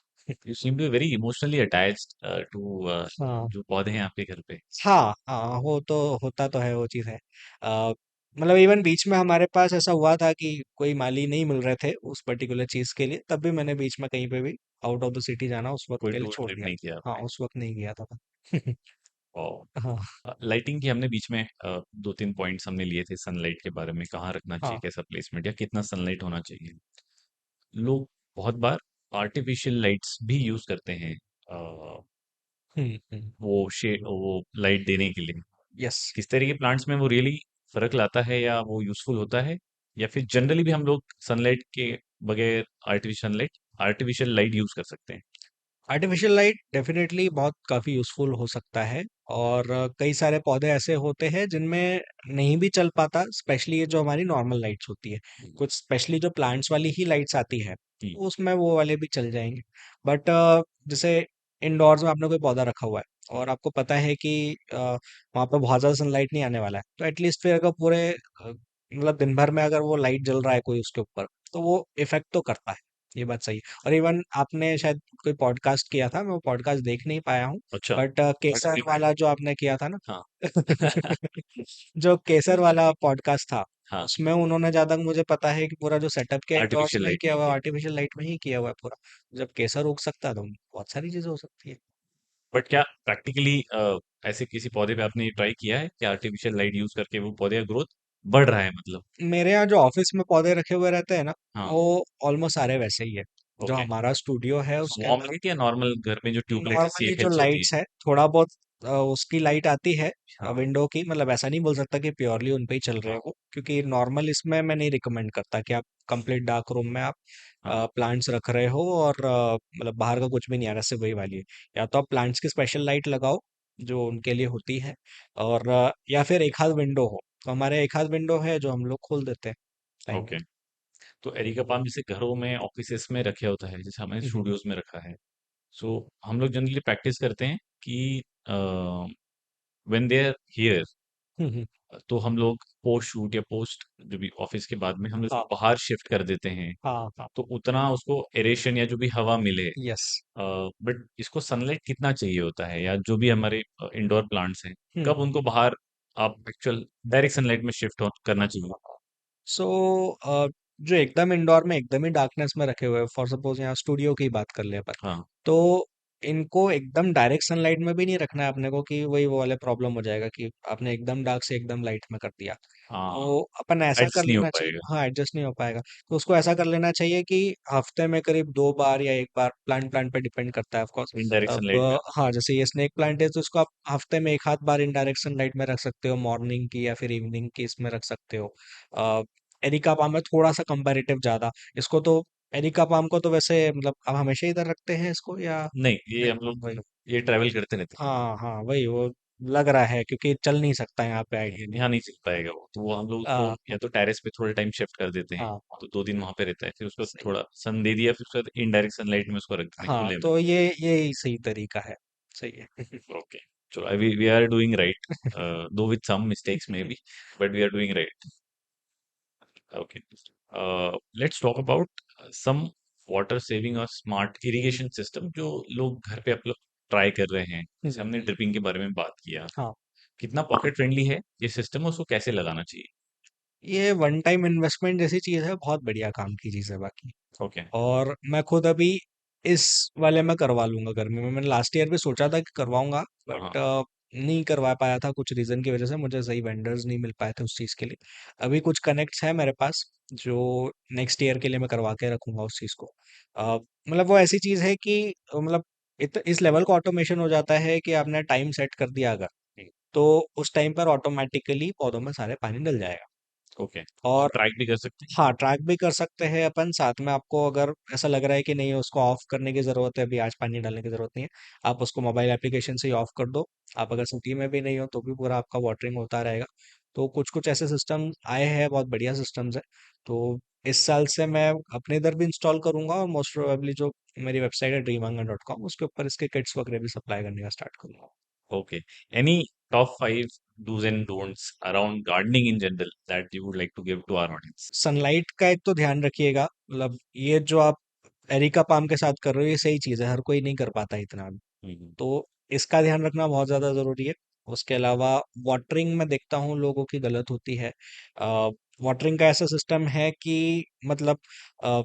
You seem to very emotionally attached to हाँ जो पौधे हैं आपके घर पे। हाँ हाँ, हो तो होता तो है वो चीज़ है। मतलब इवन बीच में हमारे पास ऐसा हुआ था कि कोई माली नहीं मिल रहे थे उस पर्टिकुलर चीज़ के लिए, तब भी मैंने बीच में कहीं पे भी आउट ऑफ द सिटी जाना उस वक्त कोई के लिए टूर छोड़ ट्रिप दिया नहीं किया था। हाँ, आपने? उस वक्त नहीं गया था मैं। और हाँ लाइटिंग की हमने बीच में 2-3 पॉइंट्स हमने लिए थे सनलाइट के बारे में, कहाँ रखना चाहिए, हाँ। कैसा प्लेसमेंट या कितना सनलाइट होना चाहिए। लोग बहुत बार आर्टिफिशियल लाइट्स भी यूज करते हैं हम्म। वो लाइट देने के लिए। यस। किस तरह के प्लांट्स में वो रियली फर्क लाता है या वो यूजफुल होता है, या फिर जनरली भी हम लोग सनलाइट के बगैर आर्टिफिशियल लाइट यूज कर सकते हैं? आर्टिफिशियल लाइट डेफिनेटली बहुत काफ़ी यूज़फुल हो सकता है। और कई सारे पौधे ऐसे होते हैं जिनमें नहीं भी चल पाता, स्पेशली ये जो हमारी नॉर्मल लाइट्स होती है। कुछ स्पेशली जो प्लांट्स वाली ही लाइट्स आती है, जी। तो उसमें वो वाले भी चल जाएंगे। बट जैसे इंडोर्स में आपने कोई पौधा रखा हुआ है और आपको पता है कि वहाँ पे बहुत ज़्यादा सनलाइट नहीं आने वाला है, तो एटलीस्ट फिर अगर पूरे मतलब दिन भर में अगर वो लाइट जल रहा है कोई उसके ऊपर, तो वो इफेक्ट तो करता है। ये बात सही है। और इवन आपने शायद कोई पॉडकास्ट किया था, मैं वो पॉडकास्ट देख नहीं पाया हूँ। अच्छा। बट केसर वाला जो आपने किया था ना, हाँ। जो केसर वाला पॉडकास्ट था, हाँ, उसमें उन्होंने, ज्यादा मुझे पता है कि पूरा जो सेटअप किया इंडोर्स आर्टिफिशियल में ही लाइट किया नहीं हुआ है, किया। आर्टिफिशियल लाइट में ही किया हुआ है पूरा। जब केसर उग सकता है तो बहुत सारी चीजें हो सकती है। बट क्या प्रैक्टिकली ऐसे किसी पौधे पे आपने ट्राई किया है कि आर्टिफिशियल लाइट यूज करके वो पौधे का ग्रोथ बढ़ रहा है मतलब? मेरे यहाँ जो ऑफिस में पौधे रखे हुए रहते हैं ना, हाँ। वो ऑलमोस्ट सारे वैसे ही है। जो ओके। हमारा स्टूडियो है उसके वार्म अंदर लाइट या नॉर्मल घर में जो ट्यूबलाइट नॉर्मली जो सीएफएच होती है? लाइट्स है, थोड़ा बहुत उसकी लाइट आती है हाँ। विंडो की। मतलब ऐसा नहीं बोल सकता कि प्योरली उन पे ही चल रहे हाँ। हो, क्योंकि नॉर्मल इसमें मैं नहीं रिकमेंड करता कि आप कंप्लीट डार्क रूम में आप हाँ। प्लांट्स रख रहे हो और मतलब बाहर का कुछ भी नहीं आ रहा, सिर्फ वही वाली है। या तो आप प्लांट्स की स्पेशल लाइट लगाओ जो उनके लिए होती है, और या फिर एक हाथ विंडो हो, तो हमारे एक हाथ विंडो है जो हम लोग खोल देते हैं टाइम ओके। तो एरिका पाम जैसे घरों में ऑफिसेस में रखे होता है, जैसे हमारे पे। स्टूडियोज में रखा है, सो हम लोग जनरली प्रैक्टिस करते हैं कि व्हेन दे आर हियर, हम्म। तो हम लोग पोस्ट शूट या पोस्ट जो भी ऑफिस के बाद में हम लोग इसको हाँ बाहर शिफ्ट कर देते हैं, हाँ हाँ। तो उतना उसको एरेशन या जो भी हवा मिले। यस। बट इसको सनलाइट कितना चाहिए होता है, या जो भी हमारे इंडोर प्लांट्स हैं, कब हम्म। उनको बाहर आप एक्चुअल डायरेक्ट सनलाइट में शिफ्ट करना चाहिए? सो जो एकदम इंडोर में एकदम ही डार्कनेस में रखे हुए हैं, फॉर सपोज यहाँ स्टूडियो की बात कर ले अपन, हाँ। तो इनको एकदम डायरेक्ट सनलाइट में भी नहीं रखना है अपने को, कि वही वो वाले प्रॉब्लम हो जाएगा कि आपने एकदम डार्क से एकदम लाइट में कर दिया। हाँ, तो अपन ऐसा कर एडजस्ट नहीं हो लेना चाहिए, पाएगा। हाँ एडजस्ट नहीं हो पाएगा। तो उसको ऐसा कर लेना चाहिए कि हफ्ते में करीब 2 बार या एक बार, प्लांट प्लांट पे डिपेंड करता है ऑफ कोर्स। इनडायरेक्ट अब सनलाइट में। हाँ, जैसे ये स्नेक प्लांट है तो इसको आप हफ्ते में एक आध बार इनडायरेक्ट सनलाइट में रख सकते हो, मॉर्निंग की या फिर इवनिंग की इसमें रख सकते हो। एरिका पाम है थोड़ा सा कंपैरेटिव ज्यादा। इसको तो, एरिका पाम को तो वैसे मतलब आप हमेशा इधर रखते हैं इसको या? नहीं, ये नहीं, हम लोग वही। ये ट्रैवल करते रहते हैं। हाँ हाँ वही वो, लग रहा है, क्योंकि चल नहीं सकता यहाँ पे आइडिया नहीं। यहाँ नहीं चल पाएगा वो, तो वो हम लोग उसको आ, या तो टेरेस पे थोड़ा टाइम शिफ्ट कर देते हैं, हाँ, तो 2 दिन वहां पे रहता है, फिर उसको सही है। थोड़ा सन दे दिया, फिर उसके बाद इनडायरेक्ट सनलाइट में उसको रख देते हैं हाँ, खुले में। तो ये सही तरीका है। सही है। ओके, चलो we are doing right, though with some mistakes may be, but we are doing right. Okay, let's talk about some water saving और स्मार्ट इरिगेशन सिस्टम जो लोग घर पे आप लोग ट्राई कर रहे हैं। जैसे हमने ड्रिपिंग के बारे में बात किया, हाँ, कितना पॉकेट फ्रेंडली है ये सिस्टम, उसको कैसे लगाना चाहिए? ये वन टाइम इन्वेस्टमेंट जैसी चीज है, बहुत बढ़िया काम की चीज है बाकी। ओके। और मैं खुद अभी इस वाले में करवा लूंगा गर्मी में। मैंने लास्ट ईयर भी सोचा था कि करवाऊंगा, हाँ। बट नहीं करवा पाया था कुछ रीजन की वजह से। मुझे सही वेंडर्स नहीं मिल पाए थे उस चीज के लिए। अभी कुछ कनेक्ट्स है मेरे पास, जो नेक्स्ट ईयर के लिए मैं करवा के रखूंगा उस चीज को। मतलब वो ऐसी चीज है कि मतलब इस लेवल का ऑटोमेशन हो जाता है कि आपने टाइम सेट कर दिया अगर, तो उस टाइम पर ऑटोमेटिकली पौधों में सारे पानी डल जाएगा। ओके, और और ट्रैक भी कर सकते हैं। हाँ, ट्रैक भी कर सकते हैं अपन साथ में। आपको अगर ऐसा लग रहा है कि नहीं उसको ऑफ करने की ज़रूरत है, अभी आज पानी डालने की ज़रूरत नहीं है, आप उसको मोबाइल एप्लीकेशन से ही ऑफ कर दो। आप अगर सिटी में भी नहीं हो तो भी पूरा आपका वाटरिंग होता रहेगा। तो कुछ कुछ ऐसे सिस्टम आए हैं, बहुत बढ़िया सिस्टम्स है। तो इस साल से मैं अपने इधर भी इंस्टॉल करूंगा, और मोस्ट प्रोबेबली जो मेरी वेबसाइट है dreamanga.com, उसके ऊपर इसके किट्स वगैरह भी सप्लाई करने का स्टार्ट करूंगा। Okay, any top 5 do's and don'ts around gardening in general that you would like to give to our audience? Sunlight का एक तो ध्यान रखिएगा। मतलब ये जो आप एरिका पाम के साथ कर रहे हो, ये सही चीज़ है, हर कोई नहीं कर पाता इतना। हम्म। तो इसका ध्यान रखना बहुत ज़्यादा ज़रूरी है। उसके अलावा वाटरिंग में देखता हूँ लोगों की गलत होती है। वाटरिंग का ऐसा सिस्टम है कि मतलब अ,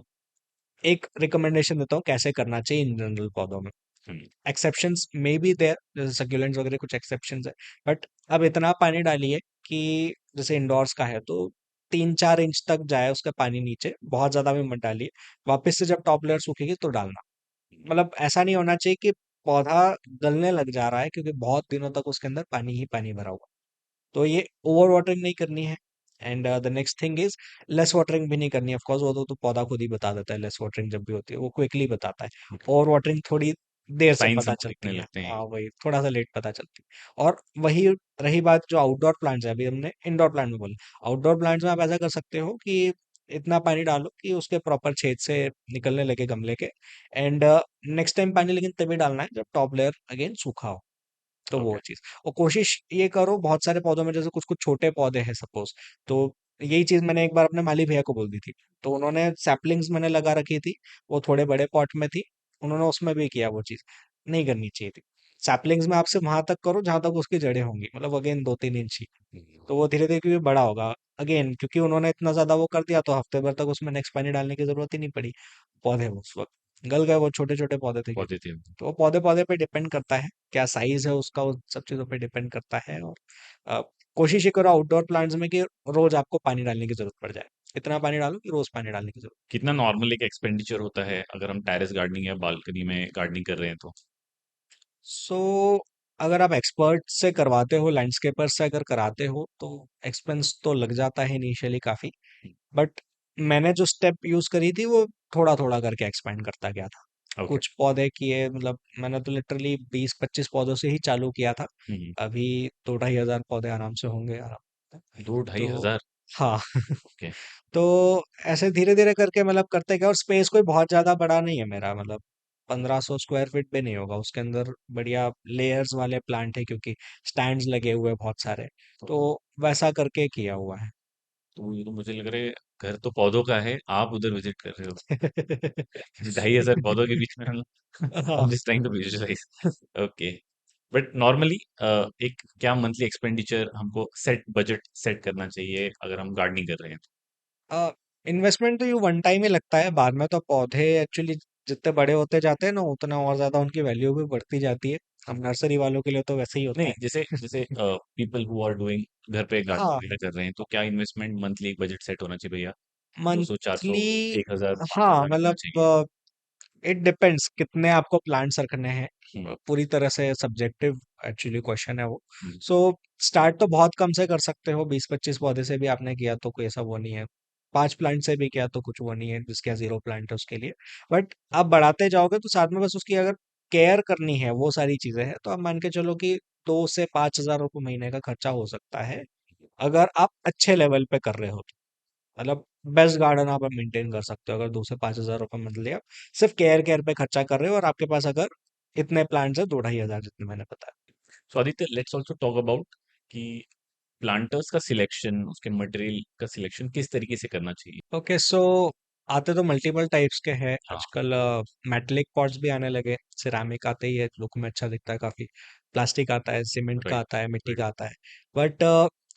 एक रिकमेंडेशन देता हूँ कैसे करना चाहिए इन जनरल पौधों में। हम्म। एक्सेप्शंस मे बी देयर, जैसे सक्यूलेंट्स वगैरह कुछ एक्सेप्शंस है। बट अब इतना पानी डालिए कि जैसे इंडोर्स का है तो 3-4 इंच तक जाए उसका पानी नीचे, बहुत ज्यादा भी मत डालिए। वापस से जब टॉप लेयर सूखेगी तो डालना। मतलब ऐसा नहीं होना चाहिए कि पौधा गलने लग जा रहा है क्योंकि बहुत दिनों तक उसके अंदर पानी ही पानी भरा हुआ। तो ये ओवर वाटरिंग नहीं करनी है। And the next thing is less watering भी नहीं करनी है। ऑफ कोर्स वो तो पौधा खुद ही बता देता है, लेस वाटरिंग जब भी होती है वो क्विकली बताता है। ओवर वाटरिंग थोड़ी देर से साइंस पता हमको दिखने चलती है। लगते हैं। हाँ, वही थोड़ा सा लेट पता चलती है। और वही रही बात जो आउटडोर प्लांट्स है, अभी हमने इंडोर प्लांट में बोला। आउटडोर प्लांट्स में आप ऐसा कर सकते हो कि इतना पानी डालो कि उसके प्रॉपर छेद से निकलने लगे गमले के। एंड नेक्स्ट टाइम पानी लेकिन तभी डालना है जब टॉप लेयर अगेन सूखा हो। तो वो ओके। चीज। और कोशिश ये करो, बहुत सारे पौधों में जैसे कुछ कुछ छोटे पौधे हैं सपोज, तो यही चीज मैंने एक बार अपने माली भैया को बोल दी थी। तो उन्होंने सैपलिंग्स मैंने लगा रखी थी, वो थोड़े बड़े पॉट में थी। उन्होंने उसमें भी किया वो चीज। नहीं करनी चाहिए थी। सैपलिंग्स में आपसे वहां तक करो जहां तक उसकी जड़ें होंगी, मतलब अगेन 2-3 इंच ही। तो वो धीरे धीरे क्योंकि बड़ा होगा, अगेन क्योंकि उन्होंने इतना ज्यादा वो कर दिया तो हफ्ते भर तक उसमें नेक्स्ट पानी डालने की जरूरत ही नहीं पड़ी। पौधे वो उस वक्त गल गए, वो छोटे छोटे पौधे थे क्योंकि। पॉजिटिव। तो वो पौधे पौधे पे डिपेंड करता है, क्या साइज है उसका, उन सब चीजों पे डिपेंड करता है। और अ, कोशिश ये करो आउटडोर प्लांट्स में कि रोज आपको पानी डालने की जरूरत पड़ जाए। इतना पानी डालो कि रोज पानी डालने की जरूरत। कितना नॉर्मल एक एक्सपेंडिचर होता है अगर हम टेरेस गार्डनिंग या बालकनी में गार्डनिंग कर रहे हैं तो? सो अगर आप एक्सपर्ट से करवाते हो, लैंडस्केपर से अगर कराते हो, तो एक्सपेंस तो लग जाता है इनिशियली काफी। बट मैंने जो स्टेप यूज करी थी वो थोड़ा थोड़ा करके एक्सपेंड करता गया था। ओके। कुछ पौधे किए, मतलब मैंने तो लिटरली 20-25 पौधों से ही चालू किया था। हम्म। अभी 2-2.5 हज़ार पौधे आराम से होंगे, आराम से। दो ढाई तो हजार हाँ। ओके। तो ऐसे धीरे धीरे करके मतलब करते गए। और स्पेस कोई बहुत ज्यादा बड़ा नहीं है मेरा, मतलब 1500 स्क्वायर फीट भी नहीं होगा। उसके अंदर बढ़िया लेयर्स वाले प्लांट है क्योंकि स्टैंड्स लगे हुए हैं बहुत सारे। तो वैसा करके किया हुआ है। तो ये तो मुझे लग रहा है घर तो पौधों का है, आप उधर विजिट कर रहे हो 2,500 पौधों के बीच में हम हाँ। Just trying to visualise. Okay, but normally एक क्या मंथली एक्सपेंडिचर हमको सेट बजट सेट करना चाहिए अगर हम गार्डनिंग कर रहे हैं इन्वेस्टमेंट तो यू वन टाइम ही लगता है, बाद में तो पौधे एक्चुअली जितने बड़े होते जाते हैं ना उतना और ज्यादा उनकी वैल्यू भी बढ़ती जाती है। हम नर्सरी वालों के लिए तो वैसे ही नहीं होता नहीं, जैसे जैसे पीपल हु आर डूइंग घर पे है। गार्डनिंग हाँ, वगैरह कर रहे हैं, तो क्या इन्वेस्टमेंट मंथली एक बजट सेट होना चाहिए भैया? 200, 400, मंथली। 1,000, हाँ, 5,000 कितना चाहिए? मतलब इट डिपेंड्स कितने आपको प्लांट्स रखने हैं। हम्म। पूरी तरह से सब्जेक्टिव एक्चुअली क्वेश्चन है वो। हम्म। सो स्टार्ट तो बहुत कम से कर सकते हो, 20-25 पौधे से भी आपने किया तो कोई ऐसा वो नहीं है। 5 प्लांट से भी किया तो कुछ वो नहीं है, जिसके यहाँ 0 प्लांट है उसके लिए। बट आप बढ़ाते जाओगे तो साथ में बस उसकी अगर केयर करनी है वो सारी चीजें हैं, तो आप मान के चलो कि 2 से 5 हजार रुपये महीने का खर्चा हो सकता है, अगर आप अच्छे लेवल पे कर रहे हो तो। मतलब बेस्ट गार्डन आप मेंटेन कर सकते हो अगर 2 से 5 हजार रुपये मंथली आप सिर्फ केयर केयर पे खर्चा कर रहे हो, और आपके पास अगर इतने प्लांट्स है 2-2.5 हजार जितने मैंने बताया। So Aditya, let's also talk about कि प्लांटर्स का सिलेक्शन, उसके मटेरियल का सिलेक्शन किस तरीके से करना चाहिए। ओके, सो आते तो मल्टीपल टाइप्स के हैं हाँ। आजकल। मेटेलिक पॉट्स भी आने लगे, सिरामिक आते ही है, लुक में अच्छा दिखता है काफी। प्लास्टिक आता है, सीमेंट का राइट। आता है, मिट्टी राइट। का आता है। बट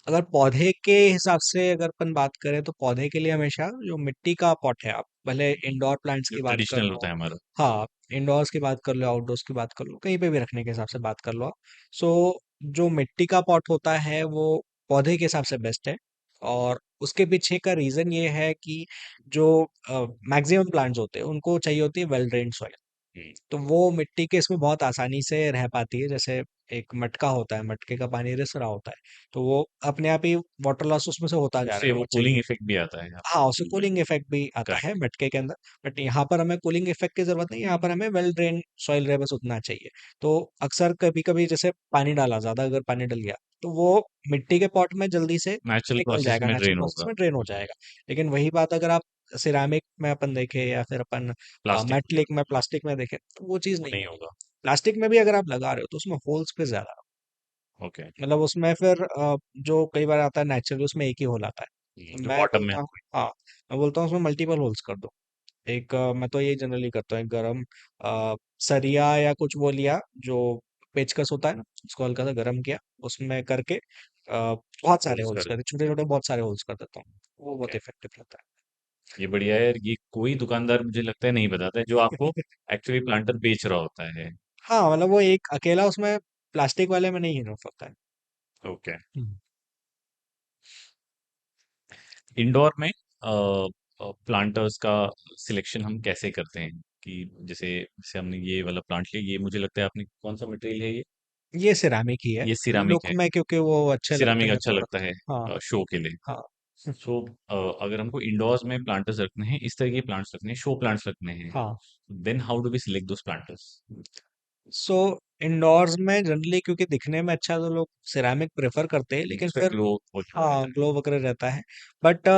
अगर पौधे के हिसाब से अगर अपन बात करें तो पौधे के लिए हमेशा जो मिट्टी का पॉट है, आप भले इंडोर प्लांट्स जो की बात कर ट्रेडिशनल लो, होता है हमारा। हाँ, इंडोर्स की बात कर लो, आउटडोर्स की बात कर लो, कहीं पे भी रखने के हिसाब से बात कर लो आप। सो जो मिट्टी का पॉट होता है वो पौधे के हिसाब से बेस्ट है। और उसके पीछे का रीजन ये है कि जो मैक्सिमम प्लांट्स होते हैं उनको चाहिए होती है वेल ड्रेन्ड सॉइल। हम्म। तो वो मिट्टी के इसमें बहुत आसानी से रह पाती है। जैसे एक मटका होता है, मटके का पानी रिस रहा होता है, तो वो अपने आप ही वाटर लॉस उसमें से होता जा रहा उससे है, वो वो कूलिंग चाहिए। इफेक्ट भी आता है हाँ, आपको उससे बिल्कुल। कूलिंग इफेक्ट भी आता है करेक्ट। मटके के अंदर। बट यहाँ पर हमें कूलिंग इफेक्ट की जरूरत नहीं, यहाँ पर हमें वेल ड्रेन सॉइल रहे, बस उतना चाहिए। तो अक्सर कभी कभी जैसे पानी डाला, ज्यादा अगर पानी डल गया तो वो मिट्टी के पॉट में जल्दी से नेचुरल निकल प्रोसेस जाएगा, में नेचुरल ड्रेन प्रोसेस होगा। में ड्रेन हो जाएगा। लेकिन वही बात अगर आप सिरामिक में अपन देखें या फिर अपन प्लास्टिक में मेटलिक में, प्लास्टिक में देखें, तो वो चीज़ वो नहीं नहीं होगी। होगा। प्लास्टिक में भी अगर आप लगा रहे हो तो उसमें होल्स पे ज्यादा, ओके। मतलब उसमें फिर जो कई बार आता है नेचुरली उसमें एक ही होल आता है, जो मैं बॉटम में बोलता हूँ। आता हाँ, मैं बोलता हूँ उसमें मल्टीपल होल्स कर दो। एक मैं तो ये जनरली करता हूँ, एक गरम सरिया या कुछ वो लिया, जो पेचकस होता है ना, उसको हल्का सा गरम किया, उसमें करके बहुत है, सारे होल्स होल्स कर कर, छोटे छोटे बहुत सारे होल्स कर देता हूँ। वो बहुत ओके। इफेक्टिव रहता ये बढ़िया है यार, ये कोई दुकानदार मुझे लगता है नहीं बताता है जो आपको है। एक्चुअली प्लांटर बेच रहा होता है। हाँ, मतलब वो एक अकेला उसमें प्लास्टिक वाले में नहीं इनफ होता है। ओके। हम्म। इंडोर में प्लांटर्स का सिलेक्शन हम कैसे करते हैं कि जैसे जैसे हमने ये वाला प्लांट लिया, ये मुझे लगता है आपने कौन सा मटेरियल है ये सिरामिक ही है, ये सिरामिक लुक है। में क्योंकि वो अच्छे लगते सिरामिक हैं अच्छा तो लगता रखते है हैं। हाँ। शो के लिए। हाँ। सो अगर हमको इंडोर्स में प्लांटर्स रखने हैं, इस तरह के प्लांट्स रखने हैं, शो प्लांट्स रखने हैं, हाँ। Then how do we select those planters. So indoors में जनरली क्योंकि दिखने में अच्छा तो लोग सिरामिक प्रेफर करते हैं, लेकिन उसका फिर ग्लो बहुत ज्यादा हाँ, रहता ग्लो वगैरह रहता है। बट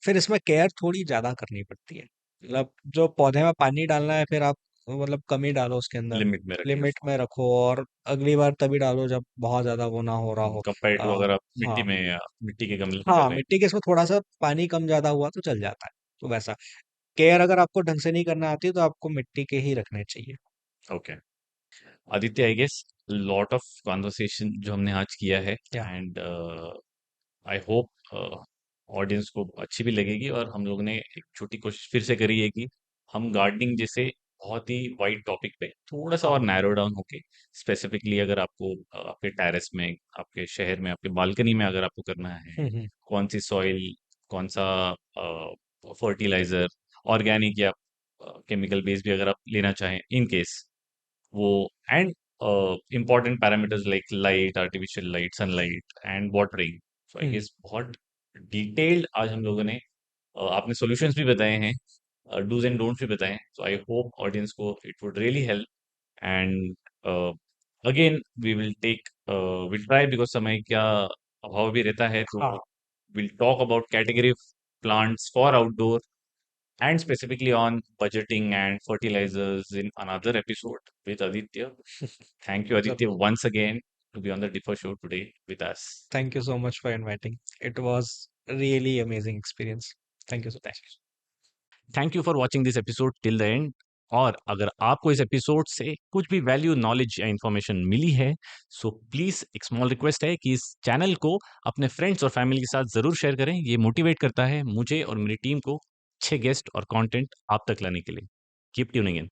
फिर इसमें केयर थोड़ी ज्यादा करनी पड़ती है। मतलब जो पौधे में पानी डालना है, फिर आप मतलब कम ही डालो उसके है, अंदर, लिमिट में रखिए लिमिट उसको। में रखो, और अगली बार तभी डालो जब बहुत ज्यादा वो ना हो रहा हो। कंपेयर टू अगर आप मिट्टी हाँ। में या मिट्टी के गमले में कर हाँ, रहे मिट्टी के इसमें थोड़ा सा पानी कम ज्यादा हुआ तो चल जाता है। तो वैसा केयर अगर आपको ढंग से नहीं करना आती तो आपको मिट्टी के ही रखने चाहिए। हैं। Okay Aditya, I guess lot of conversation जो हमने आज किया है, या। एंड आई होप ऑडियंस को अच्छी भी लगेगी, और हम लोग ने एक छोटी कोशिश फिर से करी है कि हम गार्डनिंग जैसे बहुत ही वाइड टॉपिक पे थोड़ा सा और हाँ। नैरो डाउन होके, स्पेसिफिकली अगर आपको आपके टेरेस में, आपके शहर में, आपके बालकनी में अगर आपको करना है, हम्म। कौन सी सॉइल, कौन सा फर्टिलाइजर, ऑर्गेनिक या केमिकल बेस भी अगर आप लेना चाहें इन केस, वो and important parameters like light, artificial light, sunlight and watering. So I hmm. guess बहुत डिटेल्ड आज हम लोगों ने आपने सॉल्यूशंस भी बताए हैं, डूज एंड डोंट्स भी बताए हैं। सो आई होप ऑडियंस को it would really help, and again we will take, will try, because समय का अभाव भी रहता है, तो हाँ। Will talk about category plants for outdoor, and specifically on budgeting and fertilizers in another episode with Aditya. Thank you, Aditya, जरूर। once again to be on the Differ Show today with us. Thank you so much for inviting, it was really amazing experience. Thank you so Thank much. you. Thank you for watching this episode till the end. और अगर आपको इस episode से कुछ भी value, knowledge या information मिली है, so please एक स्मॉल रिक्वेस्ट है कि इस चैनल को अपने फ्रेंड्स और फैमिली के साथ जरूर शेयर करें। ये मोटिवेट करता है मुझे और मेरी टीम को अच्छे गेस्ट और कंटेंट आप तक लाने के लिए। Keep tuning in.